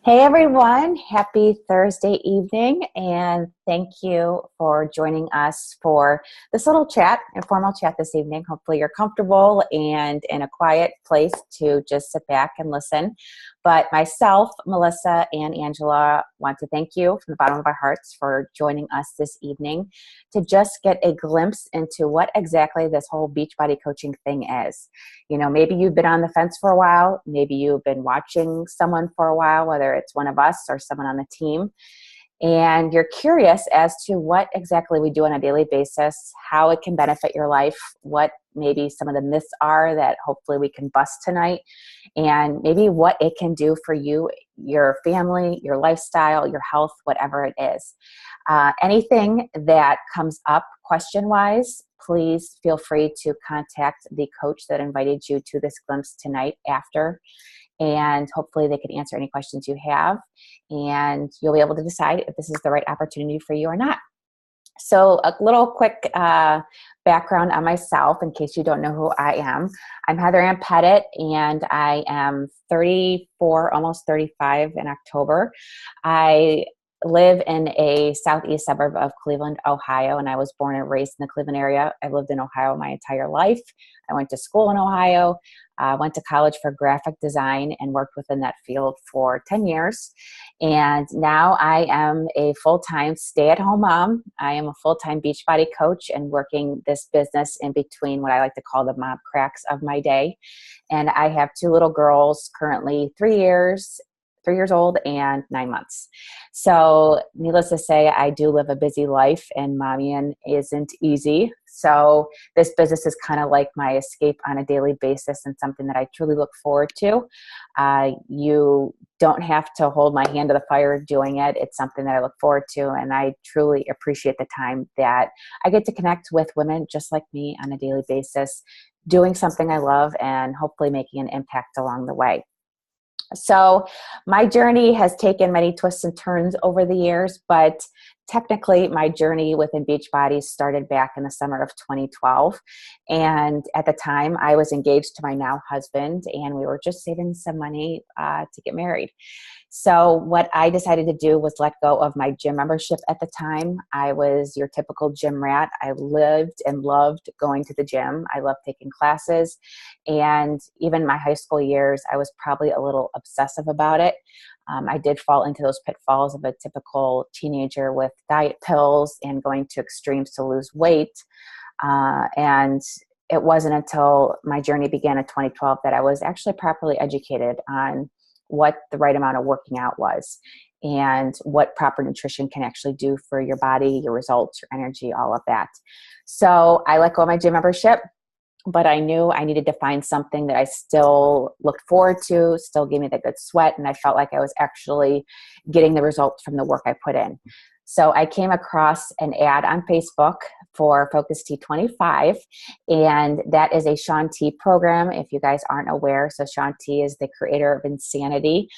Hey everyone, happy Thursday evening, and thank you for joining us for this little chat, informal chat this evening. Hopefully, you're comfortable and in a quiet place to just sit back and listen. But myself, Melissa, and Angela want to thank you from the bottom of our hearts for joining us this evening to just get a glimpse into what exactly this whole Beachbody coaching thing is. You know, maybe you've been on the fence for a while. Maybe you've been watching someone for a while, whether it's one of us or someone on the team. And you're curious as to what exactly we do on a daily basis, how it can benefit your life, what maybe some of the myths are that hopefully we can bust tonight, and maybe what it can do for you, your family, your lifestyle, your health, whatever it is. Anything that comes up question-wise, please feel free to contact the coach that invited you to this glimpse tonight after, and hopefully they can answer any questions you have, and you'll be able to decide if this is the right opportunity for you or not. So a little quick background on myself in case you don't know who I am. I'm Heather Ann Pettit, and I am 34, almost 35 in October. I live in a southeast suburb of Cleveland, Ohio, and I was born and raised in the Cleveland area. I've lived in Ohio my entire life. I went to school in Ohio, went to college for graphic design, and worked within that field for 10 years. And now I am a full-time stay-at-home mom. I am a full-time Beachbody coach and working this business in between what I like to call the mom cracks of my day. And I have two little girls, currently 3 years old and 9 months. So needless to say, I do live a busy life, and mommying isn't easy. So this business is kind of like my escape on a daily basis and something that I truly look forward to. You don't have to hold my hand to the fire doing it. It's something that I look forward to, and I truly appreciate the time that I get to connect with women just like me on a daily basis, doing something I love and hopefully making an impact along the way. So my journey has taken many twists and turns over the years, but technically my journey within Beachbody started back in the summer of 2012. And at the time I was engaged to my now husband, and we were just saving some money to get married. So what I decided to do was let go of my gym membership at the time. I was your typical gym rat. I lived and loved going to the gym. I loved taking classes. And even my high school years, I was probably a little obsessive about it. I did fall into those pitfalls of a typical teenager with diet pills and going to extremes to lose weight. And it wasn't until my journey began in 2012 that I was actually properly educated on what the right amount of working out was and what proper nutrition can actually do for your body, your results, your energy, all of that. So I let go of my gym membership, but I knew I needed to find something that I still looked forward to, still gave me the good sweat, and I felt like I was actually getting the results from the work I put in. So I came across an ad on Facebook for Focus T25, and that is a Shaun T program, if you guys aren't aware. So Shaun T is the creator of Insanity.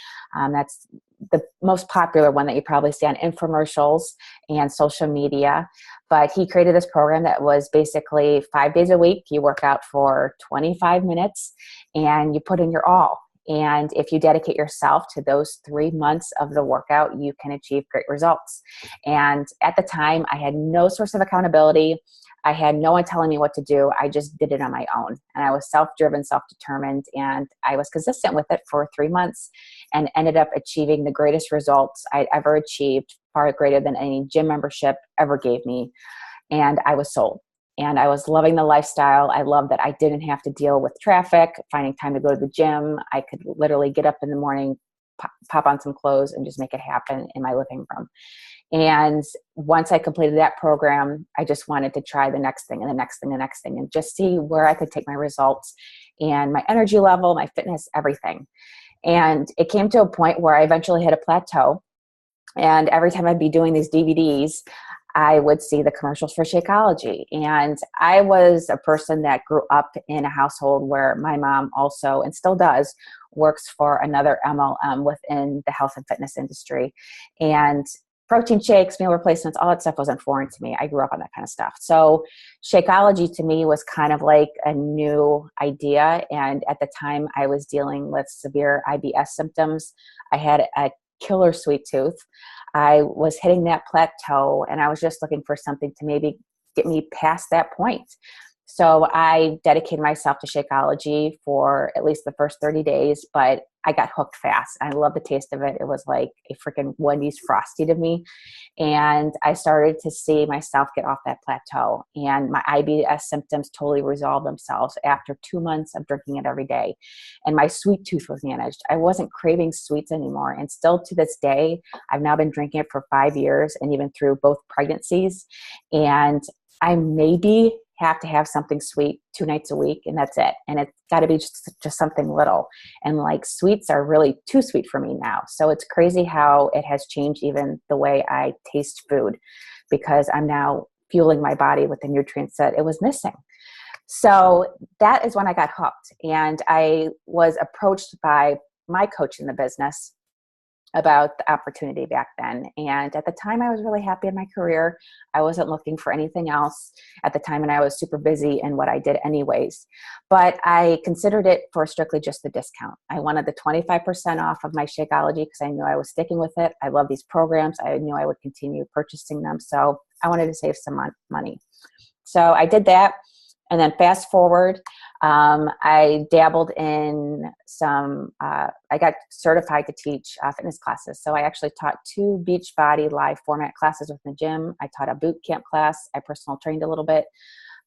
That's the most popular one that you probably see on infomercials and social media. But he created this program that was basically 5 days a week. You work out for 25 minutes and you put in your all. And if you dedicate yourself to those 3 months of the workout, you can achieve great results. And at the time, I had no source of accountability. I had no one telling me what to do. I just did it on my own. And I was self-driven, self-determined, and I was consistent with it for 3 months and ended up achieving the greatest results I'd ever achieved, far greater than any gym membership ever gave me. And I was sold. And I was loving the lifestyle. I loved that I didn't have to deal with traffic, finding time to go to the gym. I could literally get up in the morning, pop on some clothes, and just make it happen in my living room. And once I completed that program, I just wanted to try the next thing and the next thing, the next thing, and just see where I could take my results and my energy level, my fitness, everything. And it came to a point where I eventually hit a plateau. And every time I'd be doing these DVDs, I would see the commercials for Shakeology. And I was a person that grew up in a household where my mom also, and still does, works for another MLM within the health and fitness industry. And protein shakes, meal replacements, all that stuff wasn't foreign to me. I grew up on that kind of stuff. So Shakeology to me was kind of like a new idea. And at the time I was dealing with severe IBS symptoms. I had a killer sweet tooth. I was hitting that plateau and I was just looking for something to maybe get me past that point. So I dedicated myself to Shakeology for at least the first 30 days, but I got hooked fast. I love the taste of it. It was like a freaking Wendy's Frosty to me. And I started to see myself get off that plateau, and my IBS symptoms totally resolved themselves after 2 months of drinking it every day. And my sweet tooth was managed. I wasn't craving sweets anymore. And still to this day, I've now been drinking it for 5 years and even through both pregnancies. And I maybe have to have something sweet 2 nights a week, and that's it. And it's got to be just something little. And like sweets are really too sweet for me now. So it's crazy how it has changed even the way I taste food, because I'm now fueling my body with the nutrients that it was missing. So that is when I got hooked. And I was approached by my coach in the business about the opportunity back then. And at the time I was really happy in my career. I wasn't looking for anything else at the time, and I was super busy in what I did anyways. But I considered it for strictly just the discount. I wanted the 25% off of my Shakeology because I knew I was sticking with it. I love these programs. I knew I would continue purchasing them. So I wanted to save some money. So I did that. And then fast forward, I dabbled in some, I got certified to teach fitness classes. So I actually taught 2 Beachbody live format classes with the gym. I taught a boot camp class. I personal trained a little bit,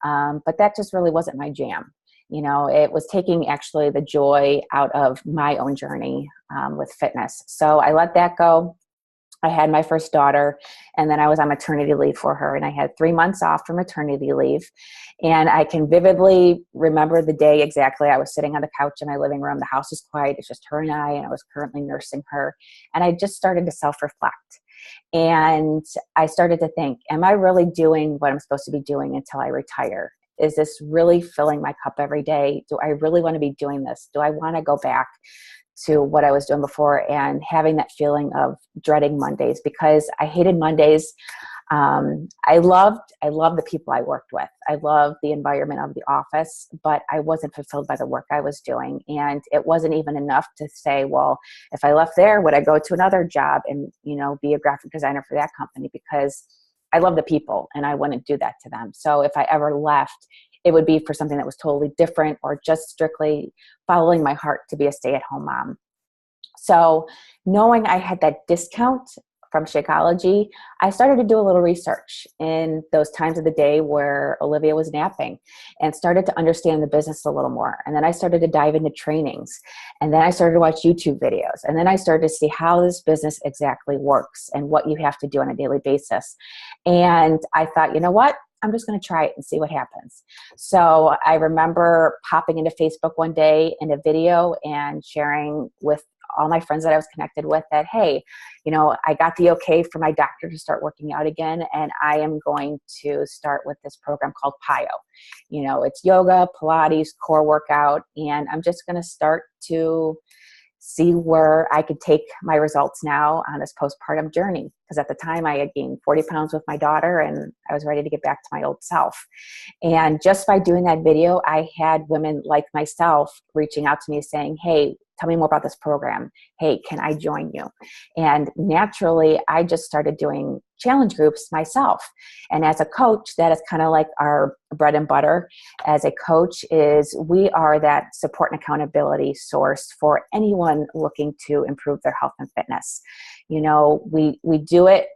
but that just really wasn't my jam. You know, it was taking actually the joy out of my own journey with fitness. So I let that go. I had my first daughter, and then I was on maternity leave for her, and I had 3 months off for maternity leave. And I can vividly remember the day exactly. I was sitting on the couch in my living room. The house was quiet. It's just her and I was currently nursing her. And I just started to self-reflect. And I started to think, am I really doing what I'm supposed to be doing until I retire? Is this really filling my cup every day? Do I really want to be doing this? Do I want to go back to what I was doing before and having that feeling of dreading Mondays? Because I hated Mondays. I loved the people I worked with. I loved the environment of the office, but I wasn't fulfilled by the work I was doing. And it wasn't even enough to say, well, if I left there, would I go to another job and, you know, be a graphic designer for that company? Because I love the people and I wouldn't do that to them. So if I ever left, it would be for something that was totally different or just strictly following my heart to be a stay-at-home mom. So knowing I had that discount from Shakeology, I started to do a little research in those times of the day where Olivia was napping, and started to understand the business a little more. And then I started to dive into trainings, and then I started to watch YouTube videos, and then I started to see how this business exactly works and what you have to do on a daily basis. And I thought, you know what? I'm just going to try it and see what happens. So I remember popping into Facebook one day in a video and sharing with all my friends that I was connected with that, hey, you know, I got the okay from my doctor to start working out again, and I am going to start with this program called PiYo. You know, it's yoga, Pilates, core workout, and I'm just going to start to see where I could take my results now on this postpartum journey. Because at the time I had gained 40 pounds with my daughter, and I was ready to get back to my old self. And just by doing that video, I had women like myself reaching out to me saying, hey, tell me more about this program. Hey, can I join you? And naturally, I just started doing challenge groups myself. And as a coach, that is kind of like our bread and butter. As a coach, is we are that support and accountability source for anyone looking to improve their health and fitness. You know, we do it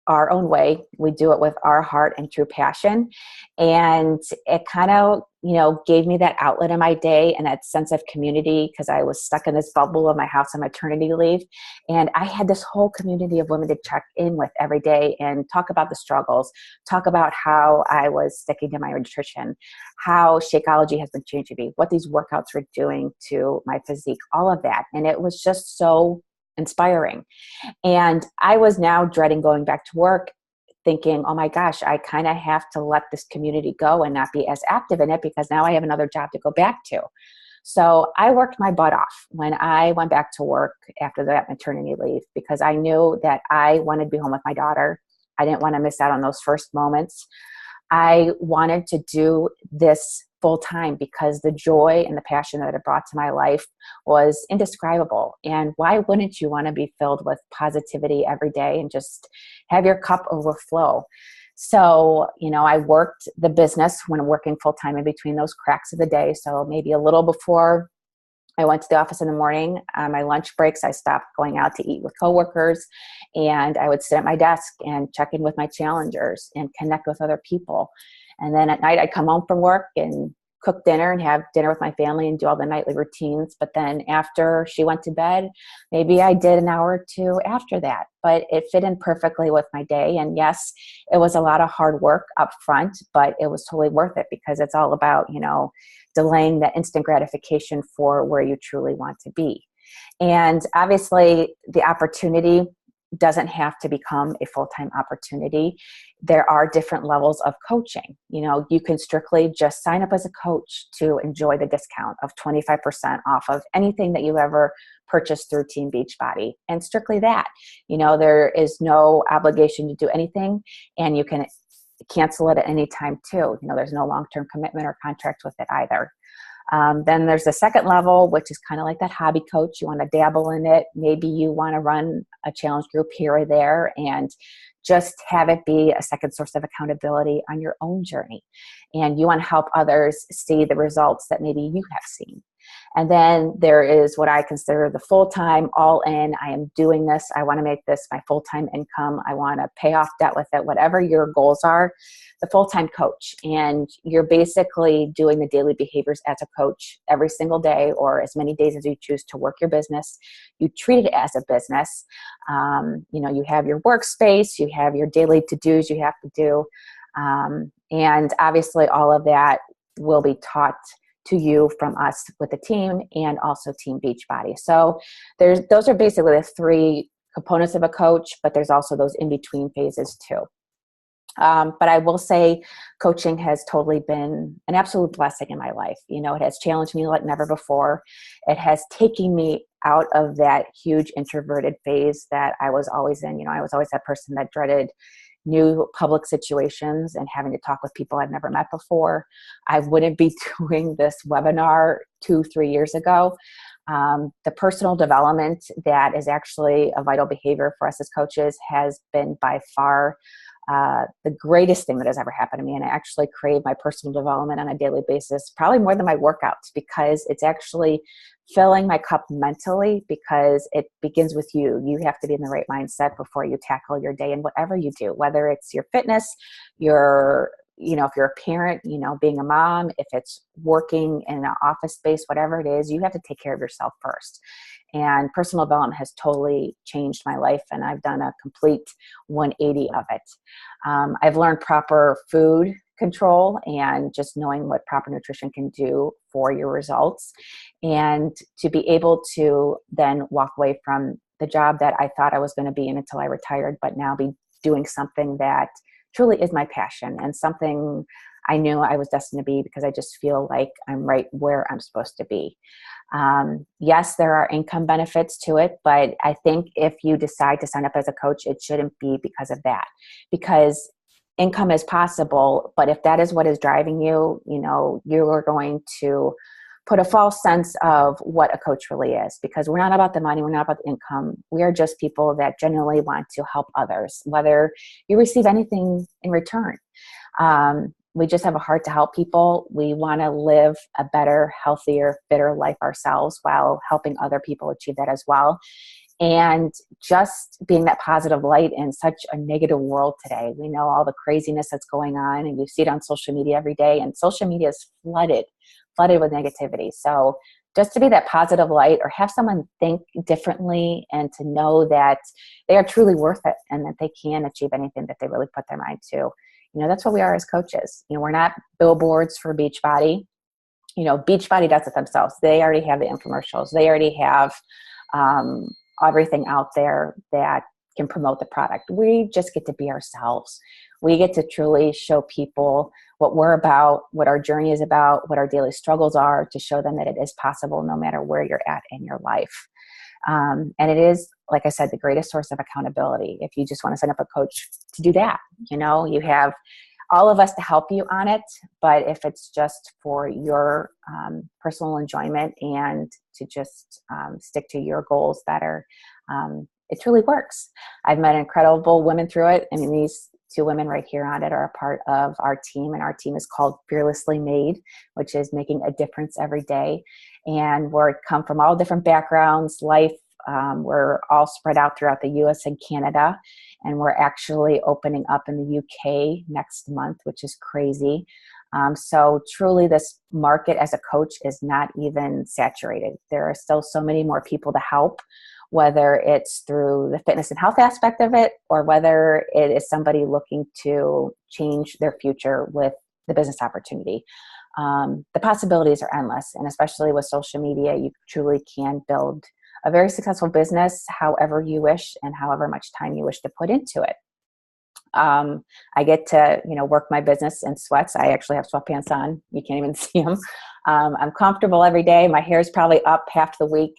our own way. We do it with our heart and true passion. And it kind of, you know, gave me that outlet in my day and that sense of community, because I was stuck in this bubble of my house on maternity leave. And I had this whole community of women to check in with every day and talk about the struggles, talk about how I was sticking to my nutrition, how Shakeology has been changing me, what these workouts were doing to my physique, all of that. And it was just so inspiring. And I was now dreading going back to work, thinking, oh my gosh, I kind of have to let this community go and not be as active in it, because now I have another job to go back to. So I worked my butt off when I went back to work after that maternity leave, because I knew that I wanted to be home with my daughter. I didn't want to miss out on those first moments. I wanted to do this full time because the joy and the passion that it brought to my life was indescribable. And why wouldn't you want to be filled with positivity every day and just have your cup overflow? So, I worked the business when working full time in between those cracks of the day. So maybe a little before I went to the office in the morning. On my lunch breaks, I stopped going out to eat with coworkers, and I would sit at my desk and check in with my challengers and connect with other people. And then at night, I'd come home from work and cook dinner and have dinner with my family and do all the nightly routines. But then after she went to bed, maybe I did an hour or two after that. But it fit in perfectly with my day. And yes, it was a lot of hard work up front, but it was totally worth it, because it's all about, delaying that instant gratification for where you truly want to be. And obviously, the opportunity doesn't have to become a full-time opportunity. There are different levels of coaching. You can strictly just sign up as a coach to enjoy the discount of 25% off of anything that you ever purchased through Team Beachbody. And strictly that, there is no obligation to do anything, and you can cancel it at any time too. There's no long-term commitment or contract with it either. Then there's the second level, which is kind of like that hobby coach. You want to dabble in it. Maybe you want to run a challenge group here or there and just have it be a second source of accountability on your own journey. And you want to help others see the results that maybe you have seen. And then there is what I consider the full-time, all in. I am doing this. I want to make this my full-time income. I want to pay off debt with it, whatever your goals are, the full-time coach. And you're basically doing the daily behaviors as a coach every single day, or as many days as you choose to work your business. You treat it as a business. You have your workspace, you have your daily to-dos you have to do. And obviously all of that will be taught to you from us with the team, and also Team Beachbody. So those are basically the three components of a coach, but there's also those in-between phases too. But I will say coaching has totally been an absolute blessing in my life. It has challenged me like never before. It has taken me out of that huge introverted phase that I was always in. I was always that person that dreaded new public situations and having to talk with people I've never met before. I wouldn't be doing this webinar 2-3 years ago. The personal development that is actually a vital behavior for us as coaches has been by far the greatest thing that has ever happened to me. And I actually crave my personal development on a daily basis, probably more than my workouts, because it's actually filling my cup mentally, because it begins with you. You have to be in the right mindset before you tackle your day and whatever you do, whether it's your fitness, if you're a parent, being a mom, if it's working in an office space, whatever it is, you have to take care of yourself first. And personal development has totally changed my life, and I've done a complete 180 of it. I've learned proper food control and just knowing what proper nutrition can do for your results, and to be able to then walk away from the job that I thought I was going to be in until I retired, but now be doing something that truly is my passion and something I knew I was destined to be, because I just feel like I'm right where I'm supposed to be. Yes, there are income benefits to it, but I think if you decide to sign up as a coach, it shouldn't be because of that, because income is possible. But if that is what is driving you, you are going to put a false sense of what a coach really is, because we're not about the money. We're not about the income. We are just people that genuinely want to help others, whether you receive anything in return. We just have a heart to help people. We want to live a better, healthier, fitter life ourselves while helping other people achieve that as well. And just being that positive light in such a negative world today. We know all the craziness that's going on, and you see it on social media every day, and social media is flooded with negativity. So just to be that positive light, or have someone think differently, and to know that they are truly worth it and that they can achieve anything that they really put their mind to. That's what we are as coaches. We're not billboards for Beachbody. Beachbody does it themselves. They already have the infomercials. They already have everything out there that can promote the product. We just get to be ourselves. We get to truly show people what we're about, what our journey is about, what our daily struggles are, to show them that it is possible no matter where you're at in your life. And it is, like I said, the greatest source of accountability. If you just want to sign up a coach to do that, you have all of us to help you on it. But if it's just for your personal enjoyment and to just stick to your goals better, it truly works. I've met incredible women through it. I mean, these two women right here on it are a part of our team, and our team is called Fearlessly Made, which is making a difference every day. And we're come from all different backgrounds, life. We're all spread out throughout the US and Canada, and we're actually opening up in the UK next month, which is crazy. So truly this market as a coach is not even saturated. There are still so many more people to help, whether it's through the fitness and health aspect of it, or whether it is somebody looking to change their future with the business opportunity. The possibilities are endless, and especially with social media, you truly can build a very successful business however you wish and however much time you wish to put into it. I get to, work my business in sweats. I actually have sweatpants on. You can't even see them. I'm comfortable every day. My hair is probably up half the week.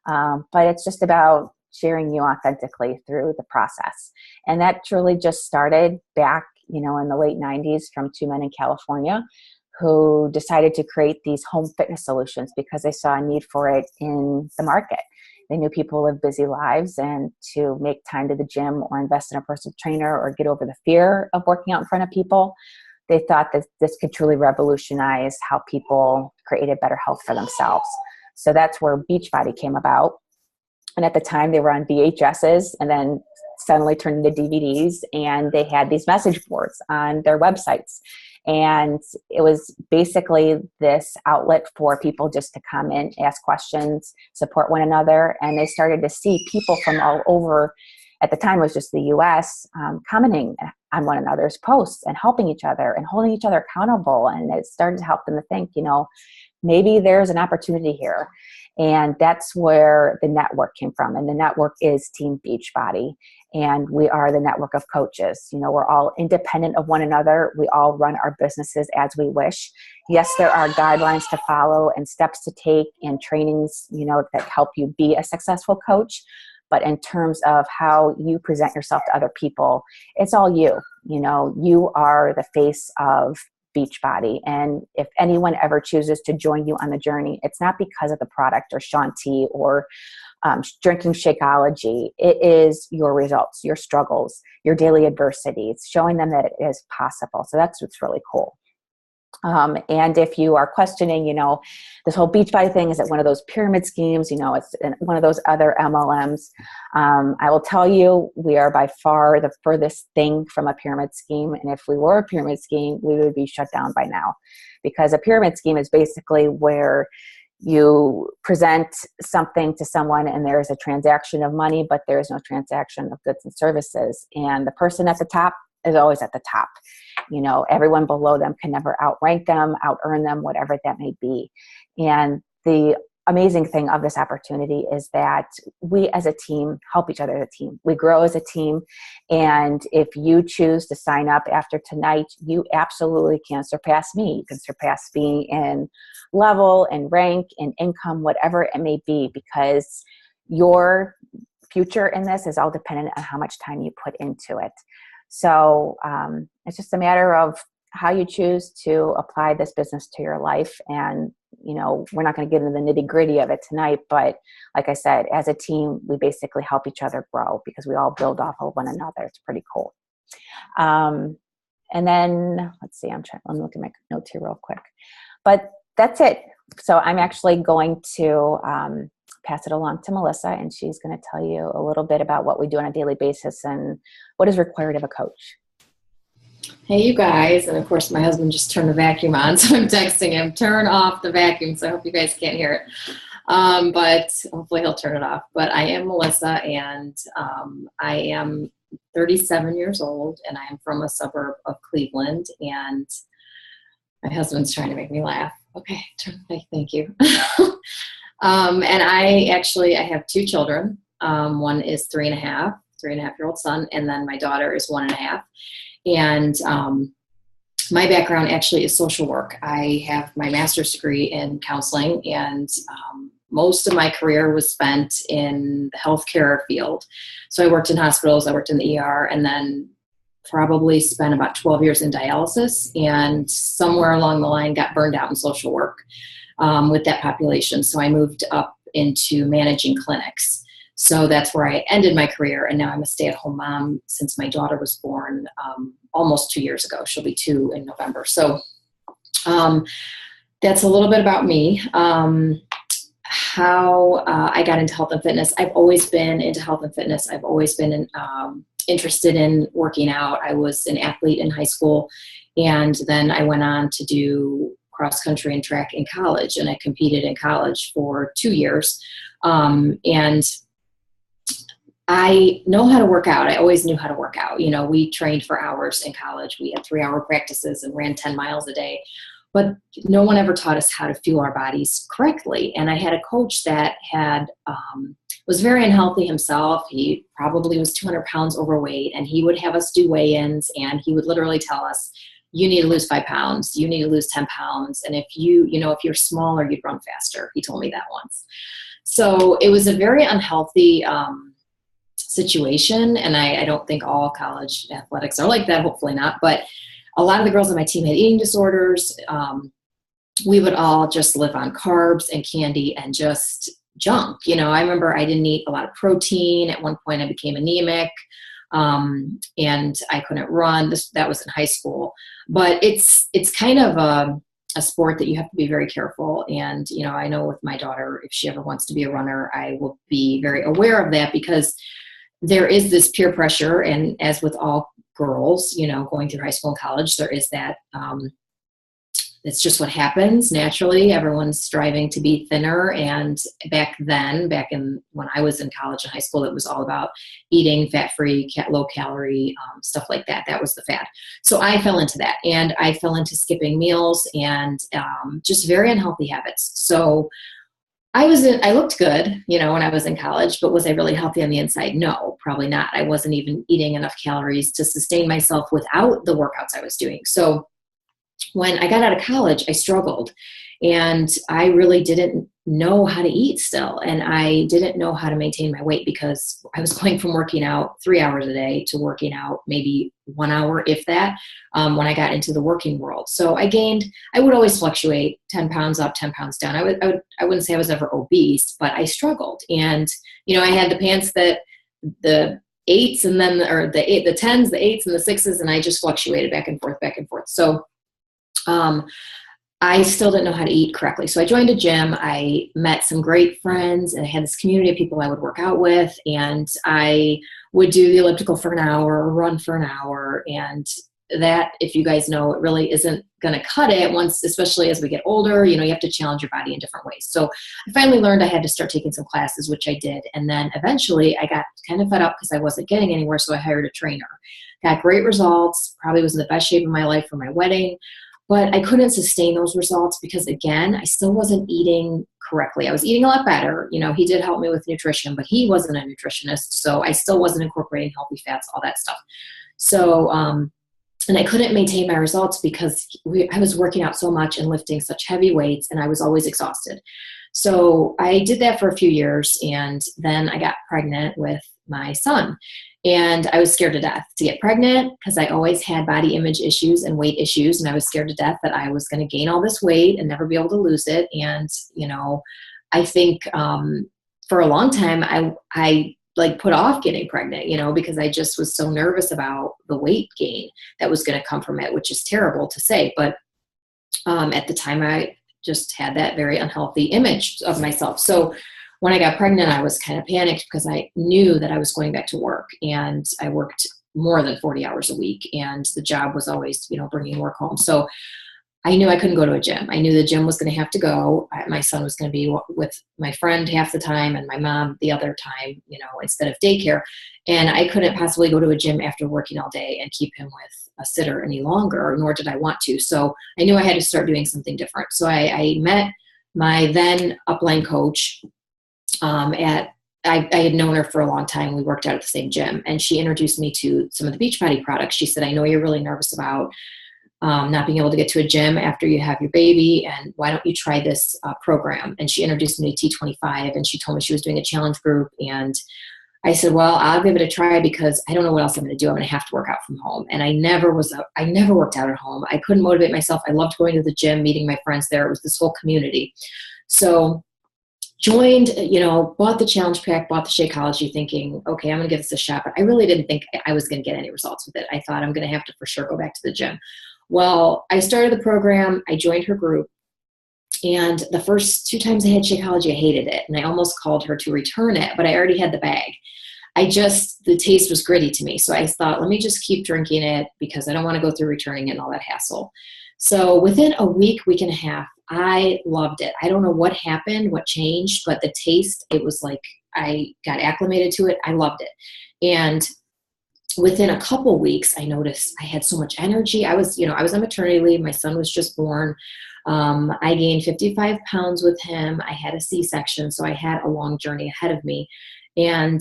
But it's just about sharing you authentically through the process. And that truly just started back, in the late 90s from two men in California who decided to create these home fitness solutions because they saw a need for it in the market. They knew people live busy lives, and to make time to the gym or invest in a personal trainer or get over the fear of working out in front of people, they thought that this could truly revolutionize how people created better health for themselves. So that's where Beachbody came about. And at the time they were on VHSs and then suddenly turned into DVDs, and they had these message boards on their websites. And it was basically this outlet for people just to come in, ask questions, support one another. And they started to see people from all over, at the time it was just the US, commenting on one another's posts and helping each other and holding each other accountable. And it started to help them to think, maybe there's an opportunity here. And that's where the network came from. And the network is Team Beachbody. And we are the network of coaches. We're all independent of one another. We all run our businesses as we wish. Yes, there are guidelines to follow and steps to take and trainings, that help you be a successful coach. But in terms of how you present yourself to other people, it's all you. You are the face of Beachbody. And if anyone ever chooses to join you on the journey, it's not because of the product or Shaun T or drinking Shakeology. It is your results, your struggles, your daily adversities, showing them that it is possible. So that's what's really cool. And if you are questioning, this whole Beachbody thing, is it one of those pyramid schemes? It's one of those other MLMs. I will tell you, we are by far the furthest thing from a pyramid scheme. And if we were a pyramid scheme, we would be shut down by now, because a pyramid scheme is basically where you present something to someone and there's a transaction of money, but there's no transaction of goods and services. And the person at the top is always at the top. Everyone below them can never outrank them, out-earn them, whatever that may be. And the amazing thing of this opportunity is that we as a team help each other as a team. We grow as a team. And if you choose to sign up after tonight, you absolutely can surpass me. You can surpass me in level and rank and income, whatever it may be, because your future in this is all dependent on how much time you put into it. So it's just a matter of how you choose to apply this business to your life. And, we're not going to get into the nitty gritty of it tonight, but like I said, as a team, we basically help each other grow because we all build off of one another. It's pretty cool. And then let's see, let me look at my notes here real quick, but that's it. So I'm actually going to pass it along to Melissa, and she's going to tell you a little bit about what we do on a daily basis and what is required of a coach. Hey, you guys. And of course, my husband just turned the vacuum on, so I'm texting him, turn off the vacuum. So I hope you guys can't hear it. But hopefully he'll turn it off. But I am Melissa, and I am 37 years old, and I am from a suburb of Cleveland. And my husband's trying to make me laugh. Okay, thank you. And I have two children. One is 3.5-year-old son, and then my daughter is 1.5. And my background actually is social work. I have my master's degree in counseling, and most of my career was spent in the healthcare field. So I worked in hospitals, I worked in the ER, and then probably spent about 12 years in dialysis, and somewhere along the line got burned out in social work with that population. So I moved up into managing clinics. So that's where I ended my career, and now I'm a stay-at-home mom since my daughter was born almost 2 years ago. She'll be 2 in November. So that's a little bit about me. How I got into health and fitness. I've always been into health and fitness. I've always been interested in working out. I was an athlete in high school, and then I went on to do cross country and track in college, and I competed in college for 2 years. And I know how to work out. I always knew how to work out. You know, we trained for hours in college. We had 3-hour practices and ran 10 miles a day. But no one ever taught us how to fuel our bodies correctly. And I had a coach that was very unhealthy himself. He probably was 200 pounds overweight, and he would have us do weigh-ins, and he would literally tell us, you need to lose 5 pounds, you need to lose 10 pounds. And if if you're smaller, you'd run faster. He told me that once. So it was a very unhealthy situation. And I don't think all college athletics are like that, hopefully not. But a lot of the girls on my team had eating disorders. We would all just live on carbs and candy and just junk. You know, I remember I didn't eat a lot of protein. At one point I became anemic, and I couldn't run. That was in high school. But it's kind of a sport that you have to be very careful. And, you know, I know with my daughter, if she ever wants to be a runner, I will be very aware of that, because there is this peer pressure. And as with all girls, you know, going through high school and college, there is that, it's just what happens naturally. Everyone's striving to be thinner. And back in when I was in college and high school, it was all about eating fat-free, low calorie, stuff like that. That was the fad. So I fell into that, and I fell into skipping meals and just very unhealthy habits. So I looked good, you know, when I was in college, but was I really healthy on the inside? No, probably not. I wasn't even eating enough calories to sustain myself without the workouts I was doing. So when I got out of college, I struggled, and I really didn't know how to eat still. And I didn't know how to maintain my weight, because I was going from working out 3 hours a day to working out maybe 1 hour, if that, when I got into the working world. So I would always fluctuate 10 pounds up, 10 pounds down. I wouldn't say I was ever obese, but I struggled. And, you know, I had the pants that the 8s and then, or the 10s, the 8s and the 6s, and I just fluctuated back and forth, back and forth. So I still didn't know how to eat correctly. So I joined a gym. I met some great friends, and I had this community of people I would work out with, and I would do the elliptical for an hour, run for an hour. And that, if you guys know, it really isn't going to cut it once, especially as we get older. You know, you have to challenge your body in different ways. So I finally learned I had to start taking some classes, which I did. And then eventually I got kind of fed up because I wasn't getting anywhere. So I hired a trainer. Got great results, probably was in the best shape of my life for my wedding. But I couldn't sustain those results because, again, I still wasn't eating correctly. I was eating a lot better. You know, he did help me with nutrition, but he wasn't a nutritionist. So I still wasn't incorporating healthy fats, all that stuff. So, and I couldn't maintain my results because I was working out so much and lifting such heavy weights, and I was always exhausted. So I did that for a few years, and then I got pregnant with my son. And I was scared to death to get pregnant because I always had body image issues and weight issues. And I was scared to death that I was going to gain all this weight and never be able to lose it. And, you know, I think for a long time, I like put off getting pregnant, you know, because I just was so nervous about the weight gain that was going to come from it, which is terrible to say. But at the time, I just had that very unhealthy image of myself. So when I got pregnant, I was kind of panicked because I knew that I was going back to work, and I worked more than 40 hours a week, and the job was always, you know, bringing work home. So I knew I couldn't go to a gym. I knew the gym was going to have to go. My son was going to be with my friend half the time and my mom the other time, you know, instead of daycare. And I couldn't possibly go to a gym after working all day and keep him with a sitter any longer, nor did I want to. So I knew I had to start doing something different. So I met my then upline coach I had known her for a long time. We worked out at the same gym, and she introduced me to some of the Beachbody products. She said, I know you're really nervous about not being able to get to a gym after you have your baby, and why don't you try this program? And she introduced me to T25, and she told me she was doing a challenge group, and I said, well, I'll give it a try because I don't know what else I'm going to do. I'm going to have to work out from home. And I never worked out at home. I couldn't motivate myself. I loved going to the gym, meeting my friends there. It was this whole community. So joined, bought the challenge pack, bought the Shakeology thinking, okay, I'm going to give this a shot. But I really didn't think I was going to get any results with it. I thought I'm going to have to for sure go back to the gym. Well, I started the program. I joined her group. And the first 2 times I had Shakeology, I hated it. And I almost called her to return it, but I already had the bag. The taste was gritty to me. So I thought, let me just keep drinking it because I don't want to go through returning it and all that hassle. So within a week and a half, I loved it. I don't know what happened, what changed, but the taste, it was like I got acclimated to it. I loved it. And within a couple weeks, I noticed I had so much energy. I was on maternity leave. My son was just born. I gained 55 pounds with him. I had a C-section, so I had a long journey ahead of me. And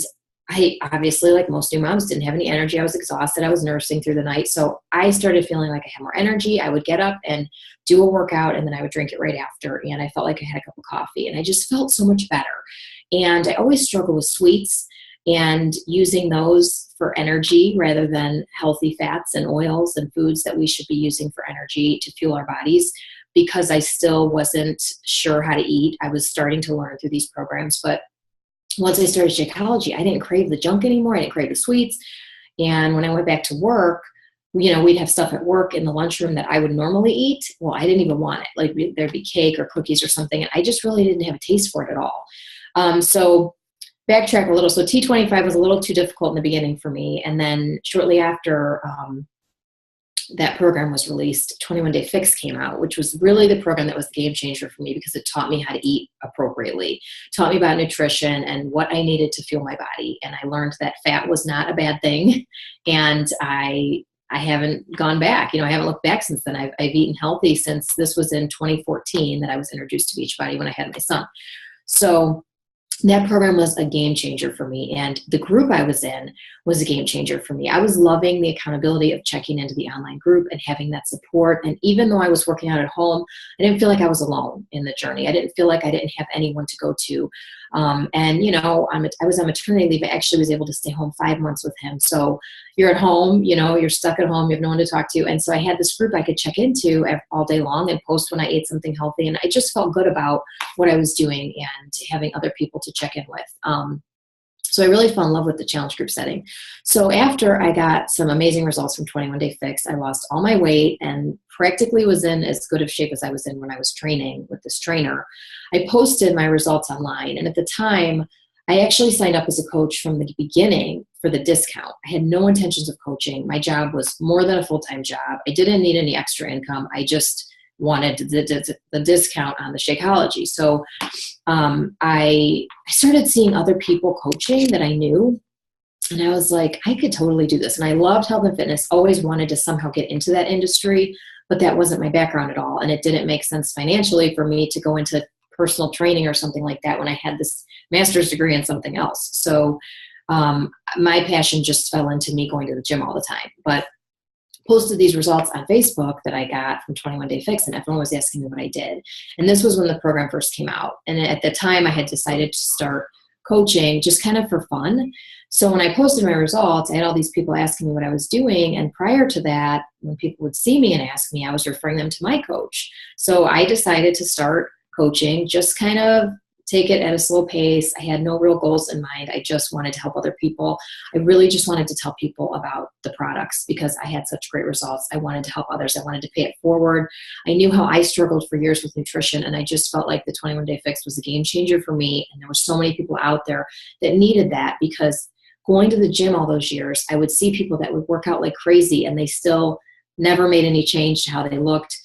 I obviously, like most new moms, didn't have any energy. I was exhausted. I was nursing through the night. So I started feeling like I had more energy. I would get up and do a workout, and then I would drink it right after. And I felt like I had a cup of coffee, and I just felt so much better. And I always struggle with sweets and using those for energy rather than healthy fats and oils and foods that we should be using for energy to fuel our bodies, because I still wasn't sure how to eat. I was starting to learn through these programs, but once I started Shakeology, I didn't crave the junk anymore. I didn't crave the sweets. And when I went back to work, we'd have stuff at work in the lunchroom that I would normally eat. Well, I didn't even want it. Like there'd be cake or cookies or something. And I just really didn't have a taste for it at all. So backtrack a little. So T25 was a little too difficult in the beginning for me. And then shortly after that program was released, 21 Day Fix came out, which was really the program that was the game changer for me because it taught me how to eat appropriately, taught me about nutrition and what I needed to fuel my body. And I learned that fat was not a bad thing. And I haven't gone back. I haven't looked back since then. I've eaten healthy since this was in 2014 that I was introduced to Beachbody when I had my son. So that program was a game changer for me. And the group I was in was a game changer for me. I was loving the accountability of checking into the online group and having that support. And even though I was working out at home, I didn't feel like I was alone in the journey. I didn't feel like I didn't have anyone to go to. I was on maternity leave. I actually was able to stay home 5 months with him. So you're at home, you're stuck at home, you have no one to talk to. And so I had this group I could check into all day long and post when I ate something healthy. And I just felt good about what I was doing and having other people to check in with. So I really fell in love with the challenge group setting. So after I got some amazing results from 21 Day Fix, I lost all my weight and practically was in as good of shape as I was in when I was training with this trainer. I posted my results online. And at the time, I actually signed up as a coach from the beginning for the discount. I had no intentions of coaching. My job was more than a full-time job. I didn't need any extra income. I just wanted the discount on the Shakeology. So I started seeing other people coaching that I knew. And I was like, I could totally do this. And I loved health and fitness, always wanted to somehow get into that industry, but that wasn't my background at all. And it didn't make sense financially for me to go into personal training or something like that when I had this master's degree in something else. So my passion just fell into me going to the gym all the time. But posted these results on Facebook that I got from 21 Day Fix, and everyone was asking me what I did. And this was when the program first came out. And at the time I had decided to start coaching just kind of for fun. So when I posted my results, I had all these people asking me what I was doing. And prior to that, when people would see me and ask me, I was referring them to my coach. So I decided to start coaching, just kind of take it at a slow pace. I had no real goals in mind. I just wanted to help other people. I really just wanted to tell people about the products because I had such great results. I wanted to help others. I wanted to pay it forward. I knew how I struggled for years with nutrition, and I just felt like the 21 Day Fix was a game changer for me. And there were so many people out there that needed that, because going to the gym all those years, I would see people that would work out like crazy and they still never made any change to how they looked.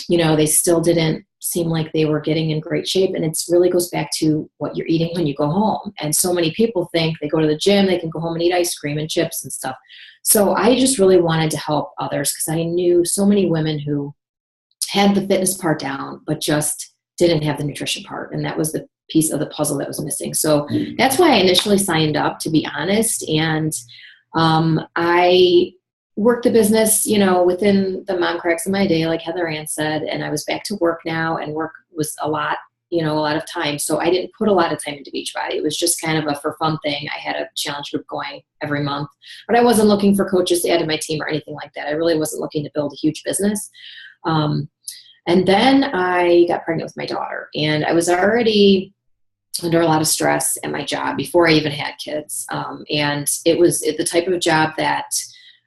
They still didn't seem like they were getting in great shape. And it really goes back to what you're eating when you go home. And so many people think they go to the gym, they can go home and eat ice cream and chips and stuff. So I just really wanted to help others because I knew so many women who had the fitness part down, but just didn't have the nutrition part. And that was the piece of the puzzle that was missing. So that's why I initially signed up, to be honest. And I worked the business, within the mom cracks of my day, like Heather Ann said, and I was back to work now, and work was a lot of time. So I didn't put a lot of time into Beachbody. It was just kind of a for fun thing. I had a challenge group going every month, but I wasn't looking for coaches to add to my team or anything like that. I really wasn't looking to build a huge business. And then I got pregnant with my daughter, and I was already under a lot of stress at my job before I even had kids. And it was the type of job that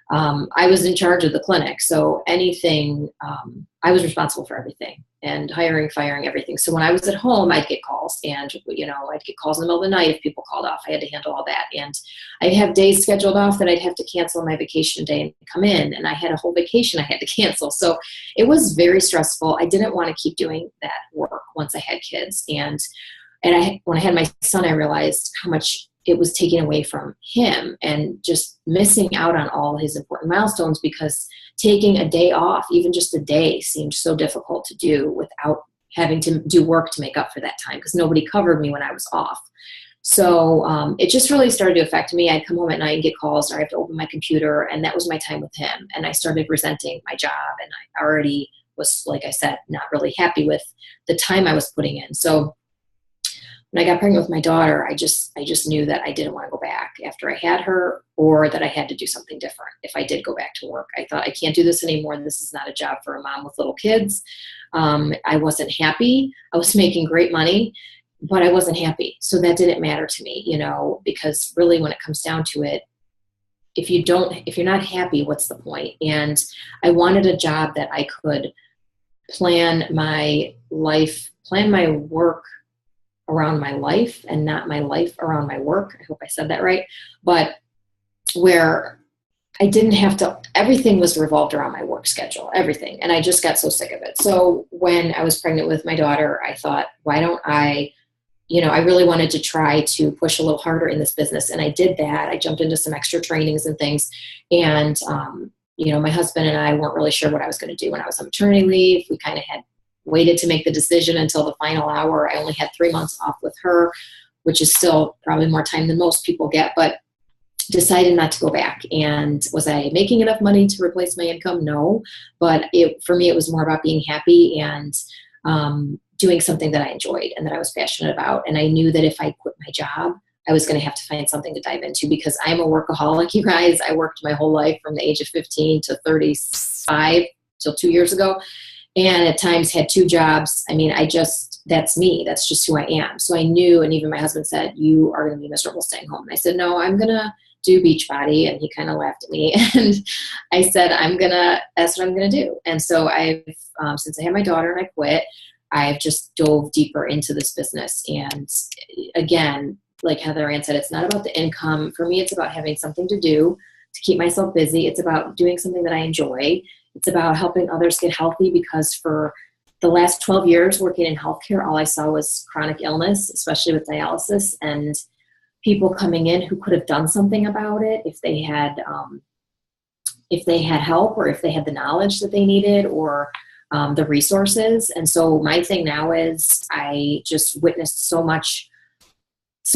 I was in charge of the clinic. So anything, I was responsible for everything, and hiring, firing, everything. So when I was at home, I'd get calls, and, I'd get calls in the middle of the night if people called off. I had to handle all that. And I'd have days scheduled off that I'd have to cancel my vacation day and come in. And I had a whole vacation I had to cancel. So it was very stressful. I didn't want to keep doing that work once I had kids. And when I had my son, I realized how much it was taken away from him, and just missing out on all his important milestones, because taking a day off, even just a day, seemed so difficult to do without having to do work to make up for that time, because nobody covered me when I was off. So it just really started to affect me. I'd come home at night and get calls, or I have to open my computer, and that was my time with him. And I started resenting my job, and I already was, like I said, not really happy with the time I was putting in. So when I got pregnant with my daughter, I just knew that I didn't want to go back after I had her, or that I had to do something different if I did go back to work. I thought, I can't do this anymore. This is not a job for a mom with little kids. I wasn't happy. I was making great money, but I wasn't happy. So that didn't matter to me, because really when it comes down to it, if you're not happy, what's the point? And I wanted a job that I could plan my life, plan my work around my life, and not my life around my work. I hope I said that right. But where I didn't have to, everything was revolved around my work schedule, everything. And I just got so sick of it. So when I was pregnant with my daughter, I thought, why don't I really wanted to try to push a little harder in this business. And I did that. I jumped into some extra trainings and things. And, my husband and I weren't really sure what I was going to do when I was on maternity leave. We kind of had waited to make the decision until the final hour. I only had 3 months off with her, which is still probably more time than most people get, but decided not to go back. And was I making enough money to replace my income? No. But for me, it was more about being happy and doing something that I enjoyed and that I was passionate about. And I knew that if I quit my job, I was going to have to find something to dive into, because I'm a workaholic, you guys. I worked my whole life from the age of 15 to 35 till 2 years ago. And at times had 2 jobs. I mean, that's me. That's just who I am. So I knew, and even my husband said, you are going to be miserable staying home. And I said, no, I'm going to do Beachbody. And he kind of laughed at me. And I said, that's what I'm going to do. And so I've, since I had my daughter and I quit, I've just dove deeper into this business. And again, like Heather Ann said, it's not about the income. For me, it's about having something to do to keep myself busy. It's about doing something that I enjoy. It's about helping others get healthy, because for the last 12 years working in healthcare, all I saw was chronic illness, especially with dialysis, and people coming in who could have done something about it if they had help, or if they had the knowledge that they needed, or the resources. And so my thing now is, I just witnessed so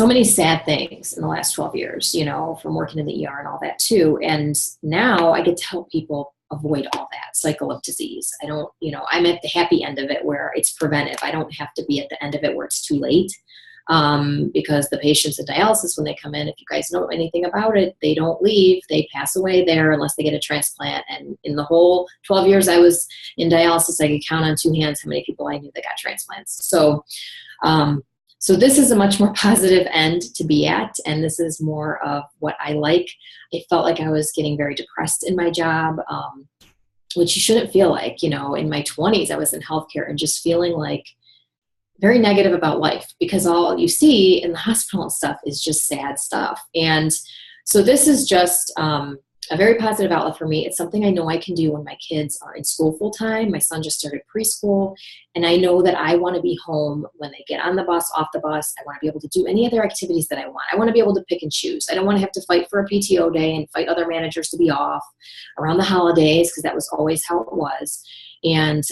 many sad things in the last 12 years, from working in the ER and all that too. And now I get to help people avoid all that cycle of disease. I don't, I'm at the happy end of it where it's preventive. I don't have to be at the end of it where it's too late. Because the patients in dialysis, when they come in, if you guys know anything about it, they don't leave. They pass away there unless they get a transplant. And in the whole 12 years I was in dialysis, I could count on 2 hands how many people I knew that got transplants. So this is a much more positive end to be at, and this is more of what I like. It felt like I was getting very depressed in my job, which you shouldn't feel like. In my 20s, I was in healthcare and just feeling like very negative about life, because all you see in the hospital and stuff is just sad stuff. And so this is just a very positive outlet for me. It's something I know I can do when my kids are in school full time. My son just started preschool, and I know that I want to be home when they get on the bus, off the bus. I want to be able to do any other activities that I want. I want to be able to pick and choose. I don't want to have to fight for a PTO day and fight other managers to be off around the holidays, because that was always how it was. And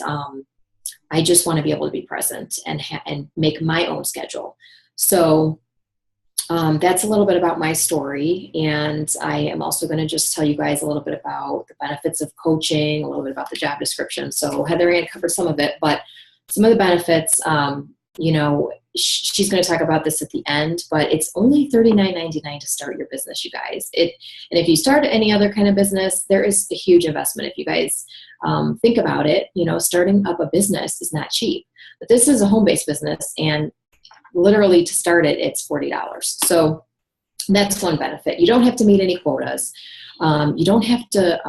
I just want to be able to be present and make my own schedule. So That's a little bit about my story. And I am also going to just tell you guys a little bit about the benefits of coaching, a little bit about the job description. So Heather Ann covered some of it, but some of the benefits, she's going to talk about this at the end, but it's only $39.99 to start your business, you guys. And if you start any other kind of business, there is a huge investment. If you guys think about it, starting up a business is not cheap. But this is a home-based business, and literally to start it, it's $40. So that's one benefit. You don't have to meet any quotas. You don't have to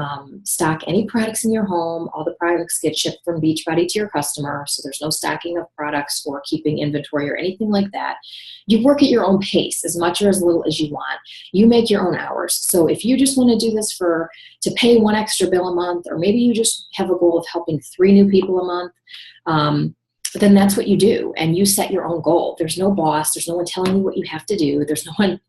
stock any products in your home. All the products get shipped from Beachbody to your customer, so there's no stocking of products or keeping inventory or anything like that. You work at your own pace, as much or as little as you want. You make your own hours. So if you just want to do this to pay one extra bill a month, or maybe you just have a goal of helping 3 new people a month, then that's what you do, and you set your own goal. There's no boss. There's no one telling you what you have to do. There's no one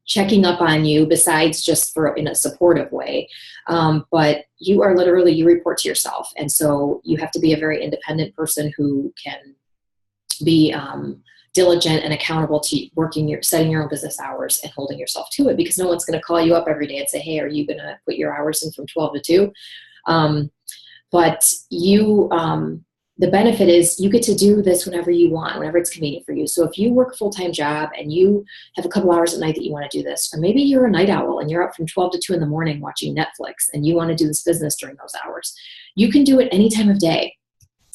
checking up on you besides just in a supportive way. But you are literally, you report to yourself. And so you have to be a very independent person who can be diligent and accountable to setting your own business hours and holding yourself to it, because no one's going to call you up every day and say, hey, are you going to put your hours in from 12 to 2? But the benefit is you get to do this whenever you want, whenever it's convenient for you. So if you work a full-time job and you have a couple hours at night that you want to do this, or maybe you're a night owl and you're up from 12 to 2 in the morning watching Netflix and you want to do this business during those hours, you can do it any time of day.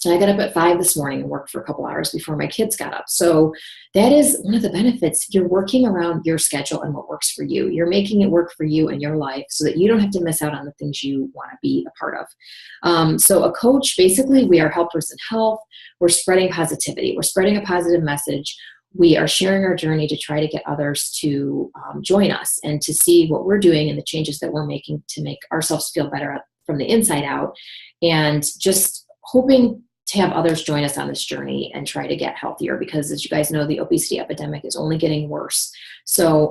And I got up at 5 this morning and worked for a couple hours before my kids got up. So that is one of the benefits. You're working around your schedule and what works for you. You're making it work for you in your life so that you don't have to miss out on the things you want to be a part of. So a coach, basically, we are helpers in health. We're spreading positivity. We're spreading a positive message. We are sharing our journey to try to get others to join us and to see what we're doing and the changes that we're making to make ourselves feel better from the inside out, and just hoping to have others join us on this journey and try to get healthier, because as you guys know, the obesity epidemic is only getting worse. So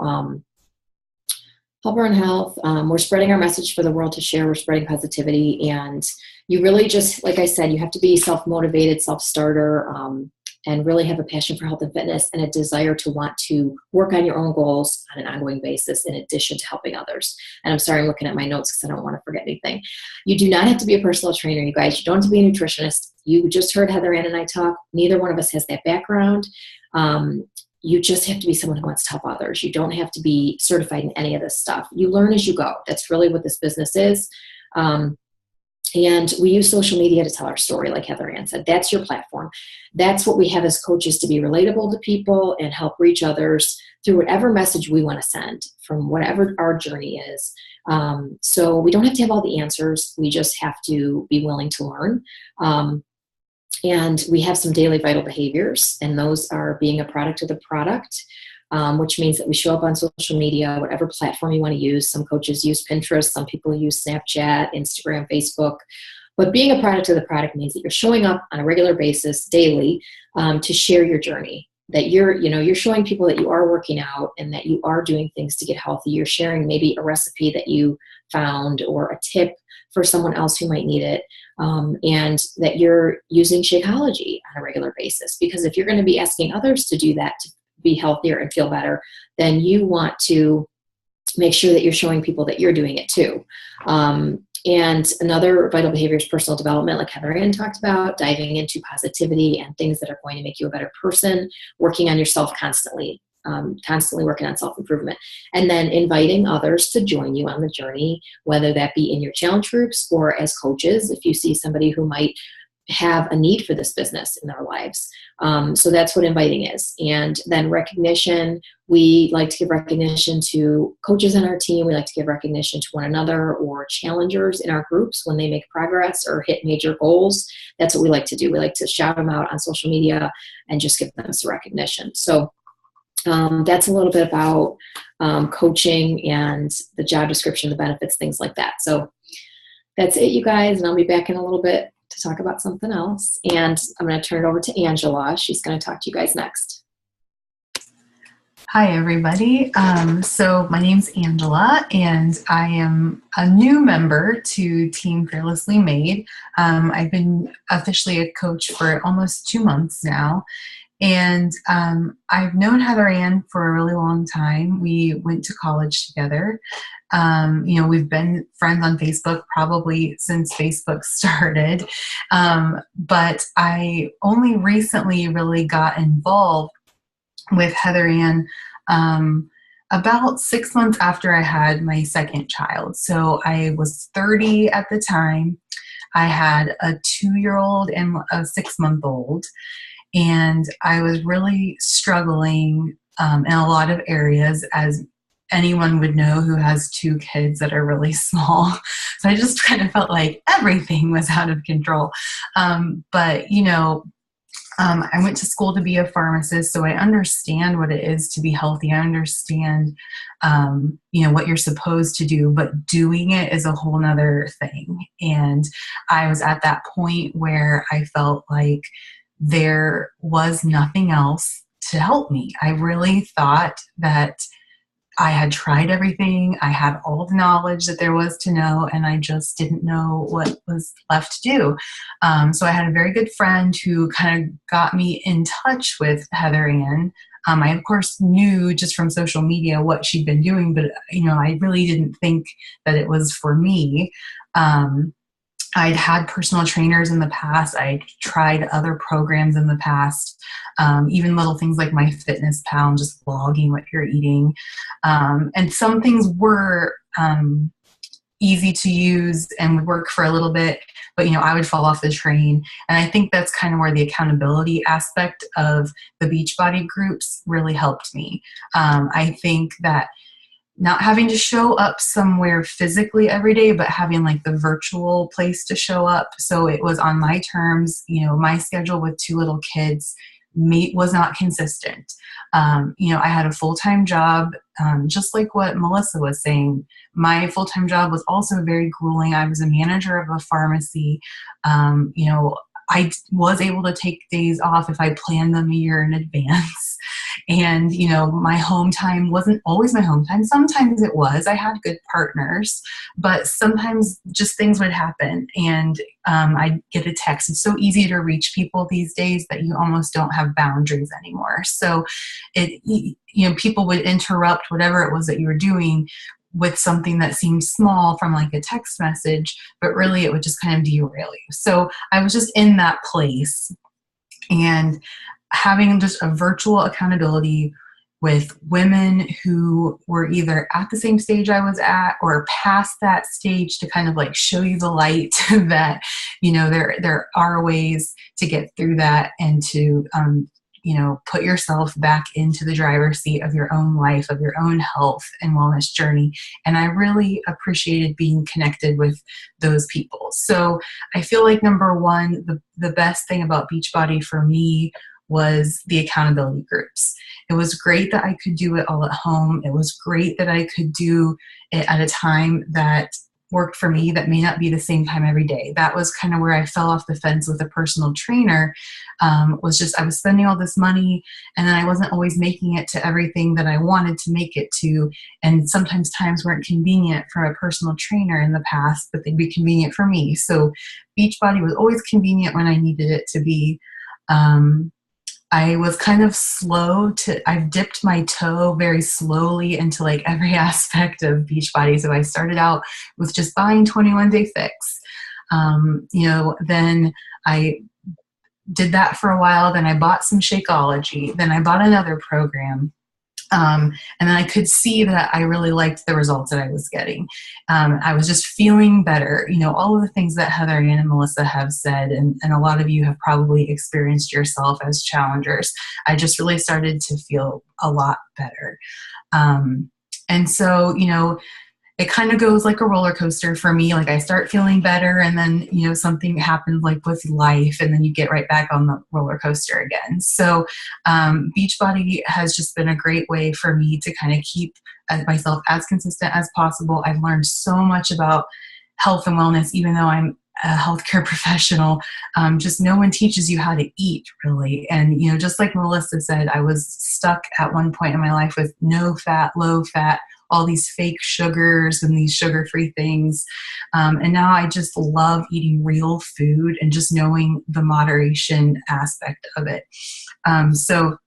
Helper in Health, we're spreading our message for the world to share. We're spreading positivity, and you really just, like I said, you have to be self-motivated, self-starter, and really have a passion for health and fitness and a desire to want to work on your own goals on an ongoing basis in addition to helping others. And I'm sorry, I'm looking at my notes because I don't want to forget anything. You do not have to be a personal trainer, you guys. You don't have to be a nutritionist. You just heard Heather Ann and I talk. Neither one of us has that background. You just have to be someone who wants to help others. You don't have to be certified in any of this stuff. You learn as you go. That's really what this business is. And we use social media to tell our story, like Heather Ann said. That's your platform. That's what we have as coaches, to be relatable to people and help reach others through whatever message we want to send from whatever our journey is. So we don't have to have all the answers. We just have to be willing to learn. And we have some daily vital behaviors, and those are being a product of the product, which means that we show up on social media, whatever platform you want to use. Some coaches use Pinterest, some people use Snapchat, Instagram, Facebook. But being a product of the product means that you're showing up on a regular basis, daily, to share your journey. That you're showing people that you are working out and that you are doing things to get healthy. You're sharing maybe a recipe that you found or a tip for someone else who might need it, and that you're using Shakeology on a regular basis. Because if you're going to be asking others to do that, to be healthier and feel better, then you want to make sure that you're showing people that you're doing it too. And another vital behavior is personal development, like Heather Ann talked about, diving into positivity and things that are going to make you a better person, working on yourself constantly, constantly working on self-improvement, and then inviting others to join you on the journey, whether that be in your challenge groups or as coaches, if you see somebody who might have a need for this business in their lives. So that's what inviting is. And then recognition, we like to give recognition to coaches on our team. We like to give recognition to one another or challengers in our groups when they make progress or hit major goals. That's what we like to do. We like to shout them out on social media and just give them some recognition. So that's a little bit about coaching and the job description, the benefits, things like that. So that's it, you guys. And I'll be back in a little bit to talk about something else. And I'm going to turn it over to Angela. She's going to talk to you guys next. Hi, everybody. So my name's Angela, and I am a new member to Team Fearlessly Made. I've been officially a coach for almost 2 months now. And I've known Heather Ann for a really long time. We went to college together. We've been friends on Facebook probably since Facebook started. But I only recently really got involved with Heather Ann about 6 months after I had my second child. So I was 30 at the time. I had a 2-year-old and a 6-month-old. And I was really struggling in a lot of areas, as anyone would know who has 2 kids that are really small. So I just kind of felt like everything was out of control. I went to school to be a pharmacist, so I understand what it is to be healthy. I understand, what you're supposed to do, but doing it is a whole nother thing. And I was at that point where I felt like there was nothing else to help me. I really thought that I had tried everything. I had all the knowledge that there was to know, and I just didn't know what was left to do. So I had a very good friend who kind of got me in touch with Heather Ann. I, of course, knew just from social media what she'd been doing, but, I really didn't think that it was for me. I'd had personal trainers in the past. I'd tried other programs in the past, even little things like MyFitnessPal and just logging what you're eating. And some things were easy to use and would work for a little bit, but I would fall off the train. And I think that's kind of where the accountability aspect of the Beachbody groups really helped me. I think that not having to show up somewhere physically every day, but having like the virtual place to show up. So it was on my terms. My schedule with 2 little kids was not consistent. I had a full-time job, just like what Melissa was saying. My full-time job was also very grueling. I was a manager of a pharmacy. I was able to take days off if I planned them a year in advance. And, my home time wasn't always my home time. Sometimes it was. I had good partners, but sometimes just things would happen. And I'd get a text. It's so easy to reach people these days that you almost don't have boundaries anymore. So people would interrupt whatever it was that you were doing with something that seemed small from like a text message, but really it would just kind of derail you. So I was just in that place, and having just a virtual accountability with women who were either at the same stage I was at or past that stage to kind of like show you the light that, there are ways to get through that and to, put yourself back into the driver's seat of your own life, of your own health and wellness journey. And I really appreciated being connected with those people. So I feel like number one, the best thing about Beachbody for me was the accountability groups. It was great that I could do it all at home. It was great that I could do it at a time that worked for me that may not be the same time every day. That was kind of where I fell off the fence with a personal trainer, was just I was spending all this money and then I wasn't always making it to everything that I wanted to make it to. And sometimes times weren't convenient for a personal trainer in the past, but they'd be convenient for me. So Beachbody was always convenient when I needed it to be. I was kind of I've dipped my toe very slowly into like every aspect of Beachbody. So I started out with just buying 21 Day Fix. Then I did that for a while. Then I bought some Shakeology. Then I bought another program. And then I could see that I really liked the results that I was getting. I was just feeling better. All of the things that Heather Ann and Melissa have said, and a lot of you have probably experienced yourself as challengers. I just really started to feel a lot better. And so, it kind of goes like a roller coaster for me. Like I start feeling better and then, something happens like with life and then you get right back on the roller coaster again. So Beachbody has just been a great way for me to kind of keep myself as consistent as possible. I've learned so much about health and wellness, even though I'm a healthcare professional. Just no one teaches you how to eat really. And, just like Melissa said, I was stuck at one point in my life with no fat, low fat, all these fake sugars and these sugar-free things. And now I just love eating real food and just knowing the moderation aspect of it. So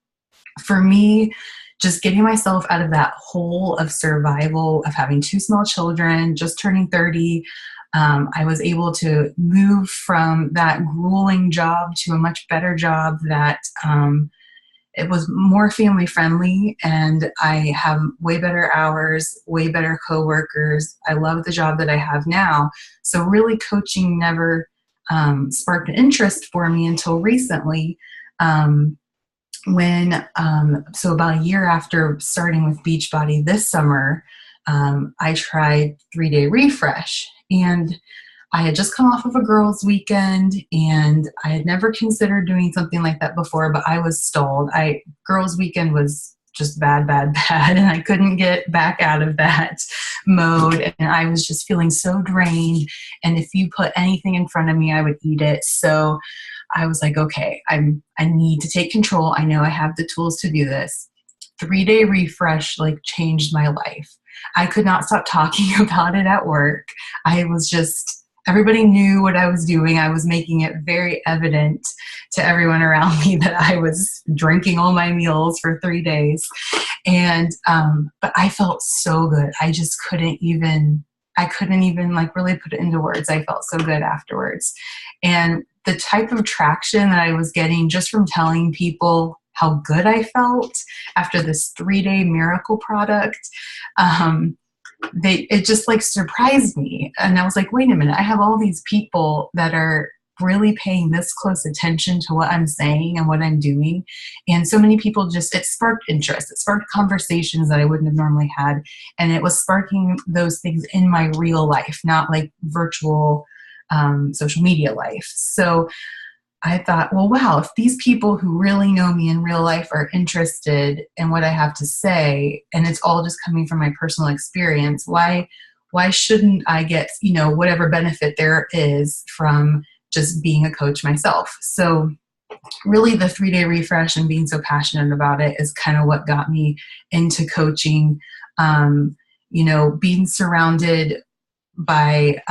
for me, just getting myself out of that hole of survival of having 2 small children, just turning 30, I was able to move from that grueling job to a much better job that it was more family friendly, and I have way better hours, way better coworkers. I love the job that I have now. So really coaching never sparked an interest for me until recently. So about a year after starting with Beachbody this summer, I tried 3-Day Refresh, and I had just come off of a girls' weekend, and I had never considered doing something like that before, but I was stalled. Girls' weekend was just bad, and I couldn't get back out of that mode, and I was just feeling so drained, and if you put anything in front of me, I would eat it. So I was like, okay, I need to take control. I know I have the tools to do this. 3-Day Refresh changed my life. I could not stop talking about it at work. Everybody knew what I was doing. I was making it very evident to everyone around me that I was drinking all my meals for 3 days. And, but I felt so good. I couldn't even really put it into words. I felt so good afterwards. And the type of traction that I was getting just from telling people how good I felt after this 3-day miracle product, it just surprised me. And I was like, wait a minute, I have all these people that are really paying this close attention to what I'm saying and what I'm doing. And so many people it sparked interest. It sparked conversations that I wouldn't have normally had. And it was sparking those things in my real life, not virtual social media life. So I thought, well, wow, if these people who really know me in real life are interested in what I have to say, and it's all just coming from my personal experience, why shouldn't I get, whatever benefit there is from just being a coach myself? So really the 3-Day Refresh and being so passionate about it is kind of what got me into coaching. Being surrounded by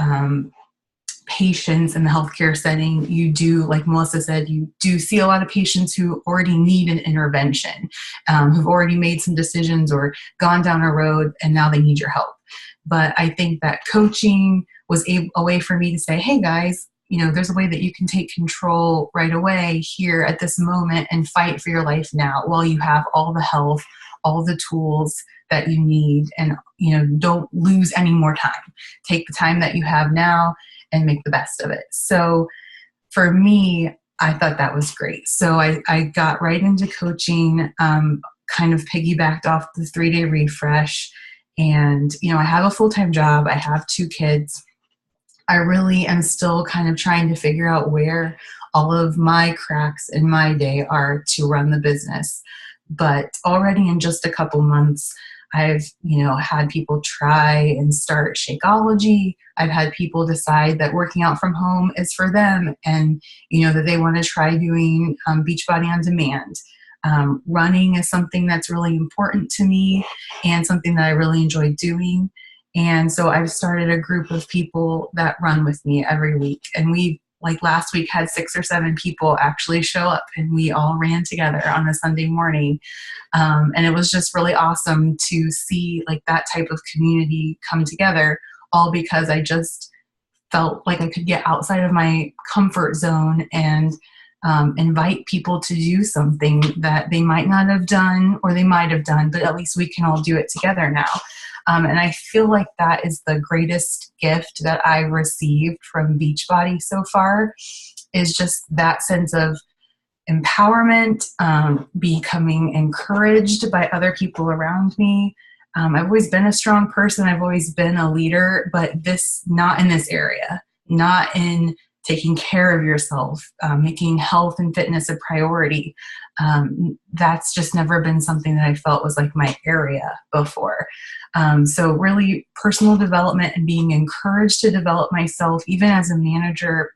patients in the healthcare setting, you do, like Melissa said, you do see a lot of patients who already need an intervention, who've already made some decisions or gone down a road, and now they need your help. But I think that coaching was a way for me to say, hey guys, there's a way that you can take control right away here at this moment and fight for your life now while you have all the health, all the tools that you need, and don't lose any more time. Take the time that you have now and make the best of it. So for me, I thought that was great. So I got right into coaching, kind of piggybacked off the 3-Day Refresh. And, I have a full-time job. I have 2 kids. I really am still kind of trying to figure out where all of my cracks in my day are to run the business. But already in just a couple months, I've, had people try and start Shakeology. I've had people decide that working out from home is for them, and, that they want to try doing Beachbody on demand. Running is something that's really important to me and something that I really enjoy doing. And so I've started a group of people that run with me every week. And we, last week, had 6 or 7 people actually show up, and we all ran together on a Sunday morning. And it was just really awesome to see that type of community come together, all because I just felt like I could get outside of my comfort zone and invite people to do something that they might not have done, or they might have done, but at least we can all do it together now. And I feel like that is the greatest gift that I've received from Beachbody so far, is just that sense of empowerment, becoming encouraged by other people around me. I've always been a strong person. I've always been a leader, but not in this area, not in taking care of yourself, making health and fitness a priority. That's just never been something that I felt was my area before. So really personal development and being encouraged to develop myself, even as a manager,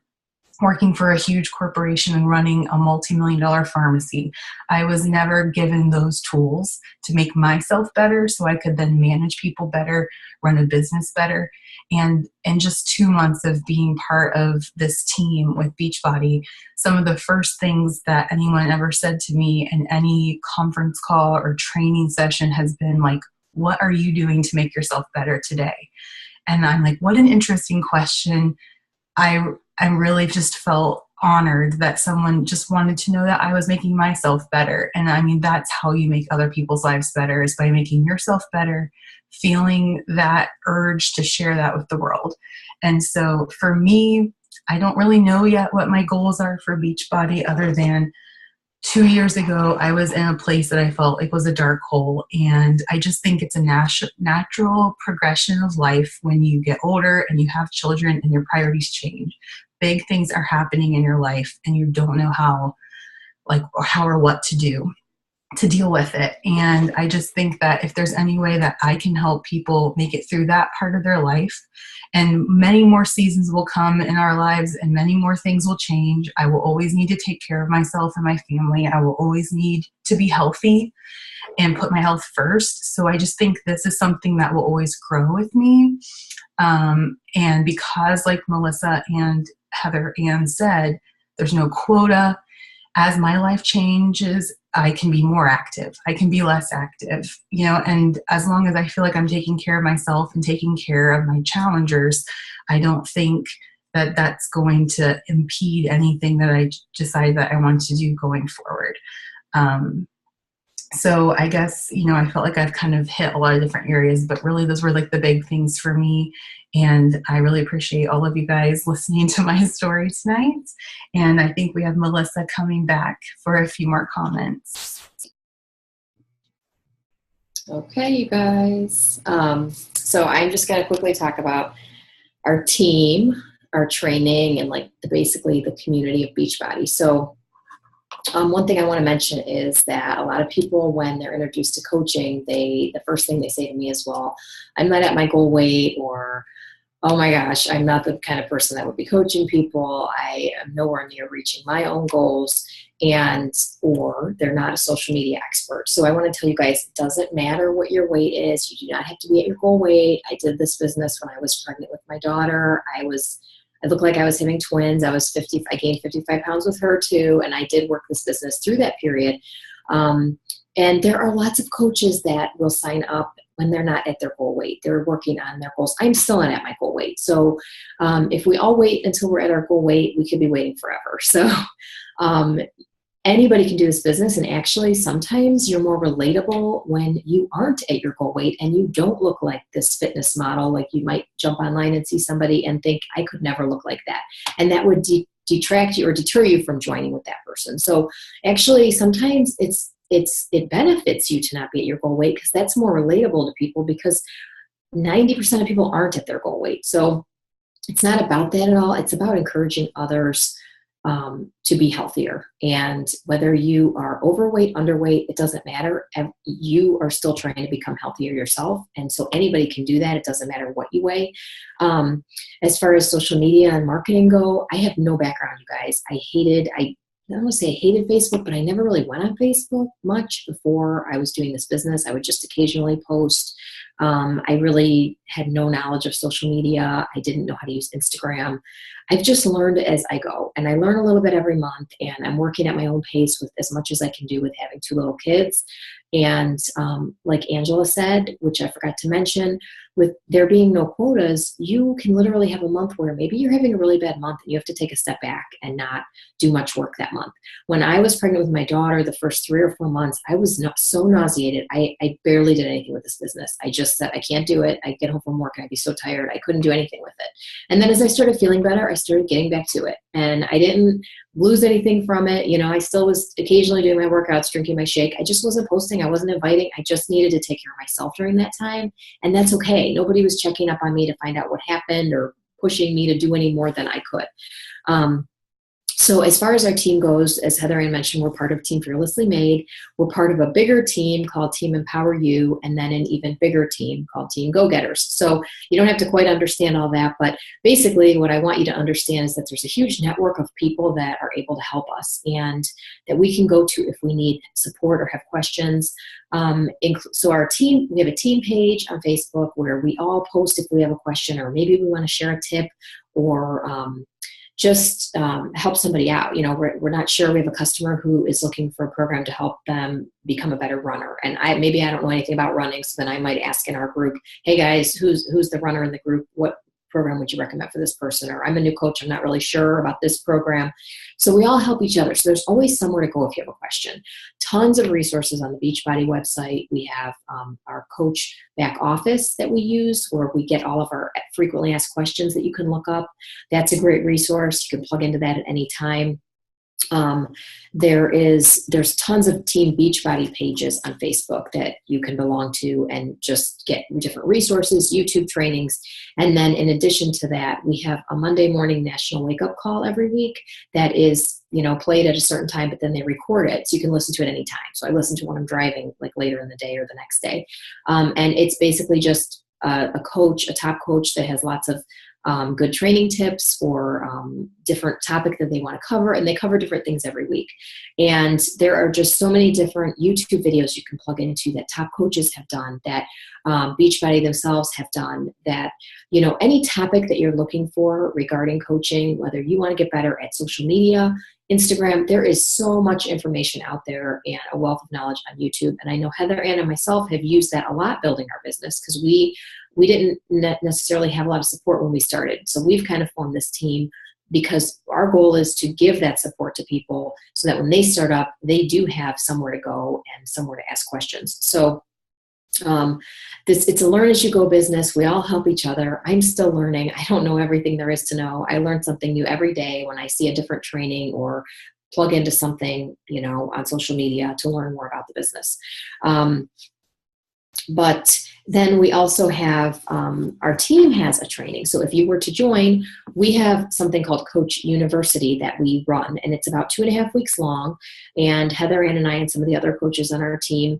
working for a huge corporation and running a multi-million-dollar pharmacy. I was never given those tools to make myself better so I could then manage people better, run a business better. And in just 2 months of being part of this team with Beachbody, some of the first things that anyone ever said to me in any conference call or training session has been like, what are you doing to make yourself better today? And I'm like, what an interesting question. I really just felt honored that someone just wanted to know that I was making myself better. And I mean, that's how you make other people's lives better, is by making yourself better, feeling that urge to share that with the world. And so for me, I don't really know yet what my goals are for Beachbody, other than 2 years ago, I was in a place that I felt like was a dark hole. And I just think it's a natural progression of life when you get older and you have children and your priorities change. Big things are happening in your life and you don't know how or what to do to deal with it. And I just think that if there's any way that I can help people make it through that part of their life, and many more seasons will come in our lives and many more things will change. I will always need to take care of myself and my family. I will always need to be healthy and put my health first. So I just think this is something that will always grow with me. And because, like Melissa and Heather Ann said, there's no quota. As my life changes, I can be more active. I can be less active, and as long as I feel like I'm taking care of myself and taking care of my challengers, I don't think that that's going to impede anything that I decide that I want to do going forward. So I guess, I felt like I've kind of hit a lot of different areas, but really those were like the big things for me. And I really appreciate all of you guys listening to my story tonight. And I think we have Melissa coming back for a few more comments. Okay, you guys. So I'm just going to quickly talk about our team, our training, and basically the community of Beachbody. So one thing I want to mention is that a lot of people, when they're introduced to coaching, the first thing they say to me is, well, I'm not at my goal weight, or, oh my gosh, I'm not the kind of person that would be coaching people. I am nowhere near reaching my own goals, or they're not a social media expert. So I want to tell you guys, it doesn't matter what your weight is. You do not have to be at your goal weight. I did this business when I was pregnant with my daughter. I looked like I was having twins. I gained 55 pounds with her too. And I did work this business through that period. And there are lots of coaches that will sign up when they're not at their goal weight. They're working on their goals. I'm still not at my goal weight. So if we all wait until we're at our goal weight, we could be waiting forever. So anybody can do this business. And actually, sometimes you're more relatable when you aren't at your goal weight and you don't look like this fitness model. Like, you might jump online and see somebody and think, I could never look like that. And that would detract you or deter you from joining with that person. So actually, sometimes it benefits you to not be at your goal weight, because that's more relatable to people, because 90% of people aren't at their goal weight. So it's not about that at all. It's about encouraging others to be healthier. And whether you are overweight, underweight, it doesn't matter. You are still trying to become healthier yourself. And so anybody can do that. It doesn't matter what you weigh. As far as social media and marketing go, I have no background, you guys. I don't want to say I hated Facebook, but I never really went on Facebook much before I was doing this business. I would just occasionally post. I really had no knowledge of social media. I didn't know how to use Instagram. I've just learned as I go, and I learn a little bit every month, and I'm working at my own pace with as much as I can do with having 2 little kids. And like Angela said, which I forgot to mention, with there being no quotas, you can literally have a month where maybe you're having a really bad month and you have to take a step back and not do much work that month. When I was pregnant with my daughter, the first 3 or 4 months, I was so nauseated. I barely did anything with this business. I just said, I can't do it. I'd get home from work and I'd be so tired. I couldn't do anything with it. And then as I started feeling better, I started getting back to it. And I didn't lose anything from it. I still was occasionally doing my workouts, drinking my shake. I just wasn't posting. I wasn't inviting. I just needed to take care of myself during that time. And that's okay. Nobody was checking up on me to find out what happened or pushing me to do any more than I could. So as far as our team goes, as Heather Ann mentioned, we're part of Team Fearlessly Made. We're part of a bigger team called Team Empower You, and then an even bigger team called Team Go Getters. So you don't have to quite understand all that, but basically what I want you to understand is that there's a huge network of people that are able to help us and that we can go to if we need support or have questions. So our team, we have a team page on Facebook where we all post if we have a question, or maybe we want to share a tip, or just help somebody out. We're not sure. We have a customer who is looking for a program to help them become a better runner. And maybe I don't know anything about running, so then I might ask in our group, hey guys, who's the runner in the group? What program would you recommend for this person? Or I'm a new coach, I'm not really sure about this program. So we all help each other. So there's always somewhere to go if you have a question. Tons of resources on the Beachbody website. We have our coach back office that we use, where we get all of our frequently asked questions that you can look up. That's a great resource. You can plug into that at any time. There's tons of Team Beachbody pages on Facebook that you can belong to and just get different resources, YouTube trainings. And then in addition to that, we have a Monday morning national wake up call every week that is, played at a certain time, but then they record it so you can listen to it anytime. So I listen to when I'm driving, like later in the day or the next day. And it's basically just a top coach that has lots of good training tips or different topic that they want to cover, and they cover different things every week. And there are just so many different YouTube videos you can plug into that top coaches have done, that Beachbody themselves have done, that, any topic that you're looking for regarding coaching, whether you want to get better at social media, Instagram, there is so much information out there and a wealth of knowledge on YouTube. And I know Heather Ann and myself have used that a lot building our business, because we didn't necessarily have a lot of support when we started. So we've kind of formed this team because our goal is to give that support to people so that when they start up, they do have somewhere to go and somewhere to ask questions. So it's a learn as you go business. We all help each other. I'm still learning. I don't know everything there is to know. I learn something new every day when I see a different training or plug into something, on social media to learn more about the business. But then we also have, our team has a training. So if you were to join, we have something called Coach University that we run, and it's about 2.5 weeks long. And Heather Ann and I and some of the other coaches on our team,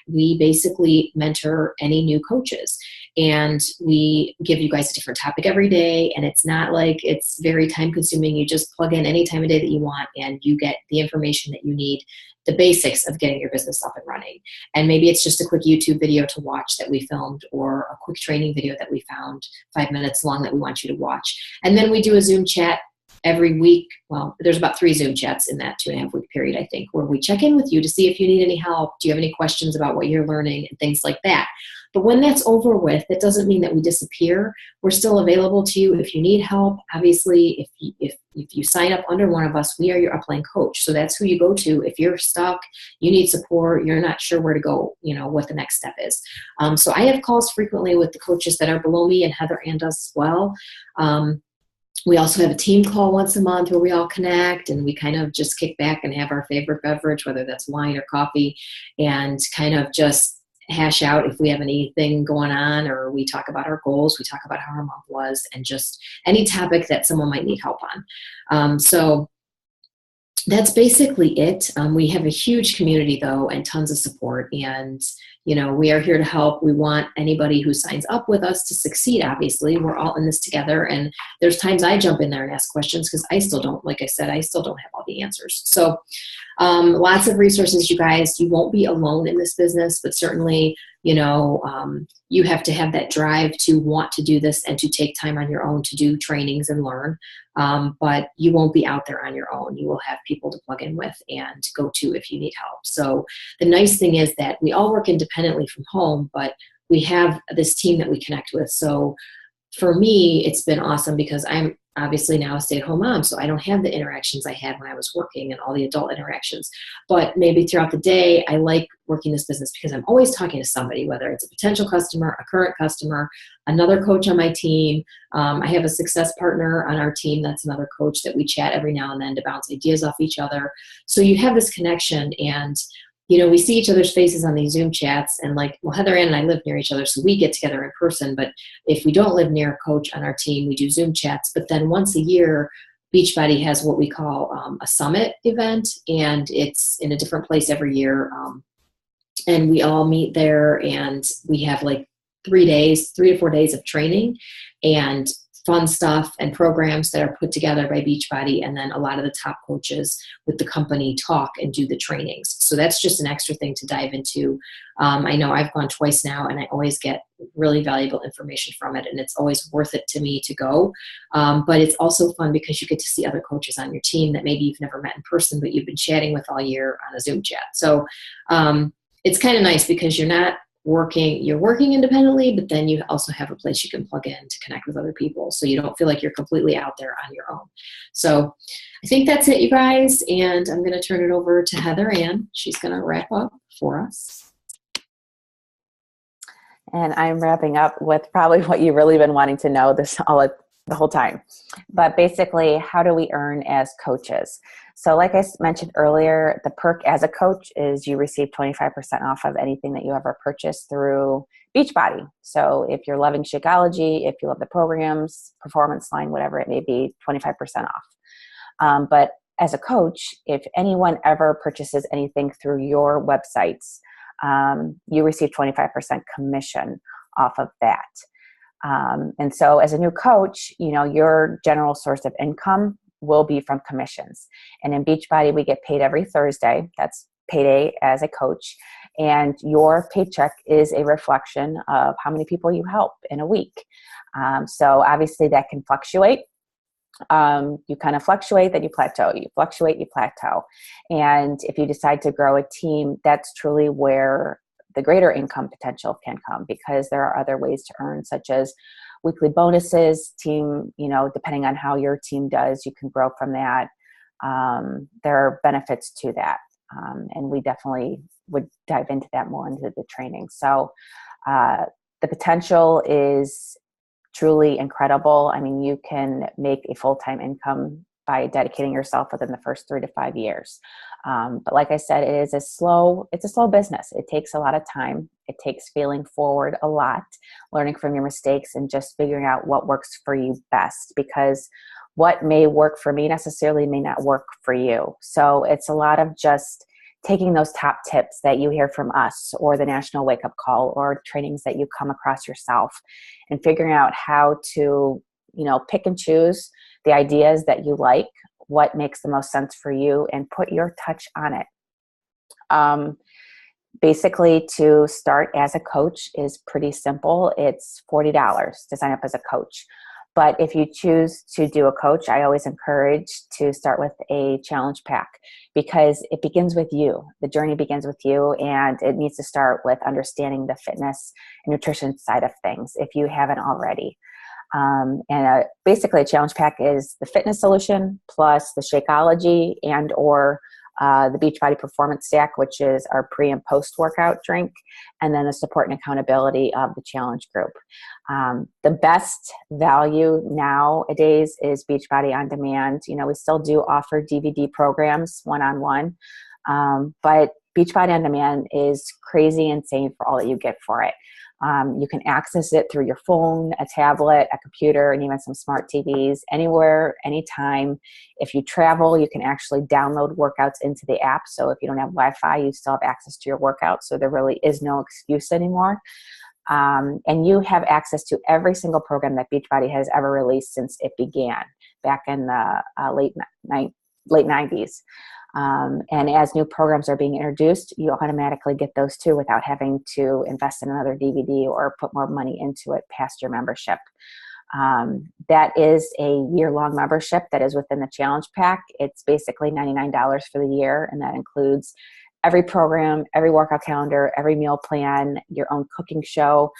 we basically mentor any new coaches. And we give you guys a different topic every day, and it's not like it's very time consuming. You just plug in any time of day that you want, and you get the information that you need, the basics of getting your business up and running. And maybe it's just a quick YouTube video to watch that we filmed, or a quick training video that we found 5 minutes long that we want you to watch. And then we do a Zoom chat every week. Well, there's about 3 Zoom chats in that 2.5 week period, I think, where we check in with you to see if you need any help. Do you have any questions about what you're learning and things like that? But when that's over with, that doesn't mean that we disappear. We're still available to you if you need help. Obviously, if you sign up under one of us, we are your upline coach. So that's who you go to if you're stuck, you need support, you're not sure where to go, what the next step is. So I have calls frequently with the coaches that are below me, and Heather Ann does as well. We also have a team call once a month where we all connect and we kind of just kick back and have our favorite beverage, whether that's wine or coffee, and kind of just hash out if we have anything going on, or we talk about our goals, we talk about how our month was, and just any topic that someone might need help on. So that's basically it. We have a huge community though, and tons of support, and we are here to help. We want anybody who signs up with us to succeed. Obviously, we're all in this together, and there's times I jump in there and ask questions because I still don't, like I said, I still don't have all the answers. So lots of resources, you guys. You won't be alone in this business, but certainly, you have to have that drive to want to do this and to take time on your own to do trainings and learn. But you won't be out there on your own. You will have people to plug in with and go to if you need help. So the nice thing is that we all work independently from home, but we have this team that we connect with. So for me, it's been awesome because I'm obviously now a stay-at-home mom, so I don't have the interactions I had when I was working and all the adult interactions. But maybe throughout the day, I like working this business because I'm always talking to somebody, whether it's a potential customer, a current customer, another coach on my team. I have a success partner on our team that's another coach that we chat every now and then to bounce ideas off each other. So you have this connection, and we see each other's faces on these Zoom chats, and Heather Ann and I live near each other, so we get together in person. But if we don't live near a coach on our team, we do Zoom chats. But then once a year, Beachbody has what we call a summit event, and it's in a different place every year. And we all meet there, and we have like 3 to 4 days of training and fun stuff and programs that are put together by Beachbody. And then a lot of the top coaches with the company talk and do the trainings. So that's just an extra thing to dive into. I know I've gone twice now, and I always get really valuable information from it. And it's always worth it to me to go. But it's also fun because you get to see other coaches on your team that maybe you've never met in person, but you've been chatting with all year on a Zoom chat. So it's kind of nice because you're working independently, but then you also have a place you can plug in to connect with other people. So you don't feel like you're completely out there on your own. So I think that's it, you guys. And I'm going to turn it over to Heather Ann. She's going to wrap up for us. And I'm wrapping up with probably what you've really been wanting to know the whole time. But basically, how do we earn as coaches? So like I mentioned earlier, the perk as a coach is you receive 25% off of anything that you ever purchase through Beachbody. So if you're loving Shakeology, if you love the programs, performance line, whatever it may be, 25% off. But as a coach, if anyone ever purchases anything through your websites, you receive 25% commission off of that. And so as a new coach, your general source of income will be from commissions. And in Beachbody, we get paid every Thursday. That's payday as a coach. And your paycheck is a reflection of how many people you help in a week. So obviously that can fluctuate. You kind of fluctuate, then you plateau. You fluctuate, you plateau. And if you decide to grow a team, that's truly where the greater income potential can come, because there are other ways to earn, such as weekly bonuses, team, depending on how your team does, you can grow from that. There are benefits to that. And we definitely would dive into that more into the training. So the potential is truly incredible. I mean, you can make a full-time income by dedicating yourself within the first 3 to 5 years. But like I said, it's a slow business. It takes a lot of time. It takes failing forward a lot, learning from your mistakes, and just figuring out what works for you best, because what may work for me necessarily may not work for you. So it's a lot of just taking those top tips that you hear from us, or the National Wake Up Call, or trainings that you come across yourself, and figuring out how to, pick and choose the ideas that you like, what makes the most sense for you, and put your touch on it. Basically, to start as a coach is pretty simple. It's $40 to sign up as a coach. But if you choose to do a coach, I always encourage to start with a challenge pack, because it begins with you. The journey begins with you, and it needs to start with understanding the fitness and nutrition side of things if you haven't already. Basically, a challenge pack is the fitness solution plus the Shakeology or the Beachbody Performance Stack, which is our pre and post workout drink, and then the support and accountability of the challenge group. The best value nowadays is Beachbody On Demand. We still do offer DVD programs one-on-one, but Beachbody On Demand is crazy insane for all that you get for it. You can access it through your phone, a tablet, a computer, and even some smart TVs, anywhere, anytime. If you travel, you can actually download workouts into the app. So if you don't have Wi-Fi, you still have access to your workouts. So there really is no excuse anymore. And you have access to every single program that Beachbody has ever released since it began back in the late 90s. And as new programs are being introduced, you automatically get those too without having to invest in another DVD or put more money into it past your membership. That is a year-long membership that is within the challenge pack. It's basically $99 for the year, and that includes every program, every workout calendar, every meal plan, your own cooking show,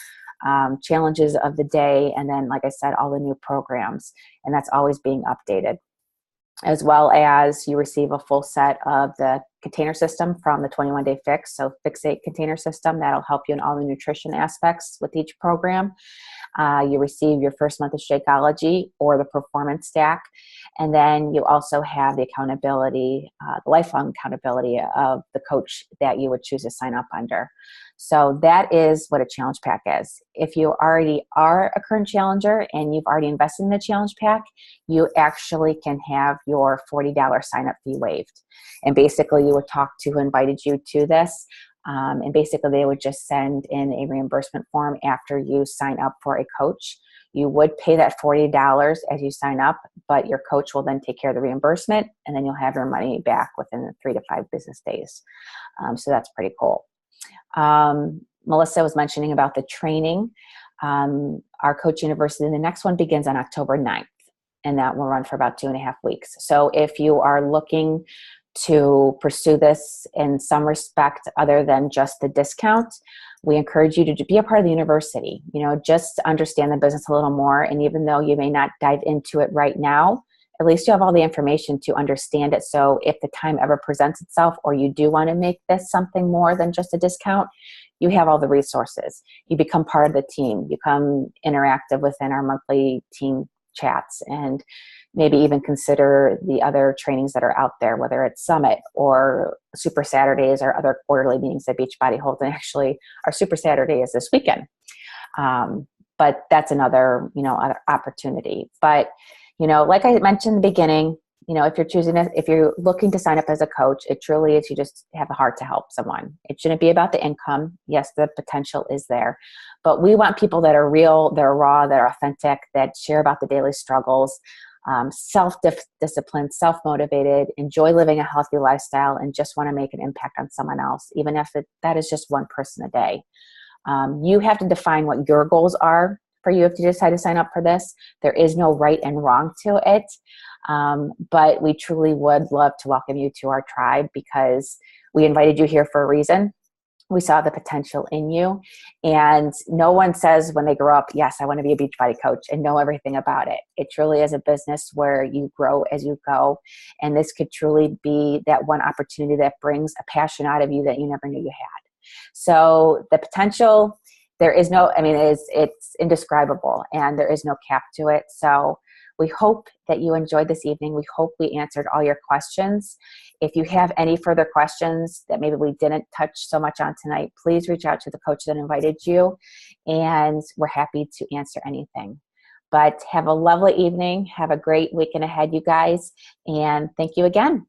challenges of the day, and then, like I said, all the new programs. And that's always being updated. As well as you receive a full set of the container system from the 21-Day Fix. So Fixate container system, that'll help you in all the nutrition aspects with each program. You receive your first month of Shakeology or the Performance Stack. And then you also have the accountability, the lifelong accountability of the coach that you would choose to sign up under. So that is what a challenge pack is. If you already are a current challenger and you've already invested in the challenge pack, you actually can have your $40 sign up fee waived. And basically you would talk to who invited you to this. And basically they would just send in a reimbursement form after you sign up for a coach. You would pay that $40 as you sign up, but your coach will then take care of the reimbursement, and then you'll have your money back within 3 to 5 business days. So that's pretty cool. Melissa was mentioning about the training. Our Coach University, the next one begins on October 9th, and that will run for about 2.5 weeks. So if you are looking to pursue this in some respect other than just the discount, we encourage you to be a part of the university, just understand the business a little more. And even though you may not dive into it right now, at least you have all the information to understand it. So if the time ever presents itself, or you do want to make this something more than just a discount, you have all the resources. You become part of the team, you become interactive within our monthly team chats, and maybe even consider the other trainings that are out there, whether it's Summit or Super Saturdays or other quarterly meetings that Beachbody holds. And actually our Super Saturday is this weekend. But that's another, other opportunity. But, like I mentioned in the beginning, if you're looking to sign up as a coach, it truly is, you just have a heart to help someone. It shouldn't be about the income. Yes, the potential is there, but we want people that are real, that are raw, that are authentic, that share about the daily struggles, self-disciplined, self-motivated, enjoy living a healthy lifestyle, and just want to make an impact on someone else, even if that is just one person a day. You have to define what your goals are for you if you decide to sign up for this. There is no right and wrong to it, but we truly would love to welcome you to our tribe, because we invited you here for a reason. We saw the potential in you, and no one says when they grow up, yes, I want to be a Beachbody coach and know everything about it. It truly is a business where you grow as you go, and this could truly be that one opportunity that brings a passion out of you that you never knew you had. So the potential, it's indescribable, and there is no cap to it. So we hope that you enjoyed this evening. We hope we answered all your questions. If you have any further questions that maybe we didn't touch so much on tonight, please reach out to the coach that invited you, and we're happy to answer anything. But have a lovely evening. Have a great weekend ahead, you guys, and thank you again.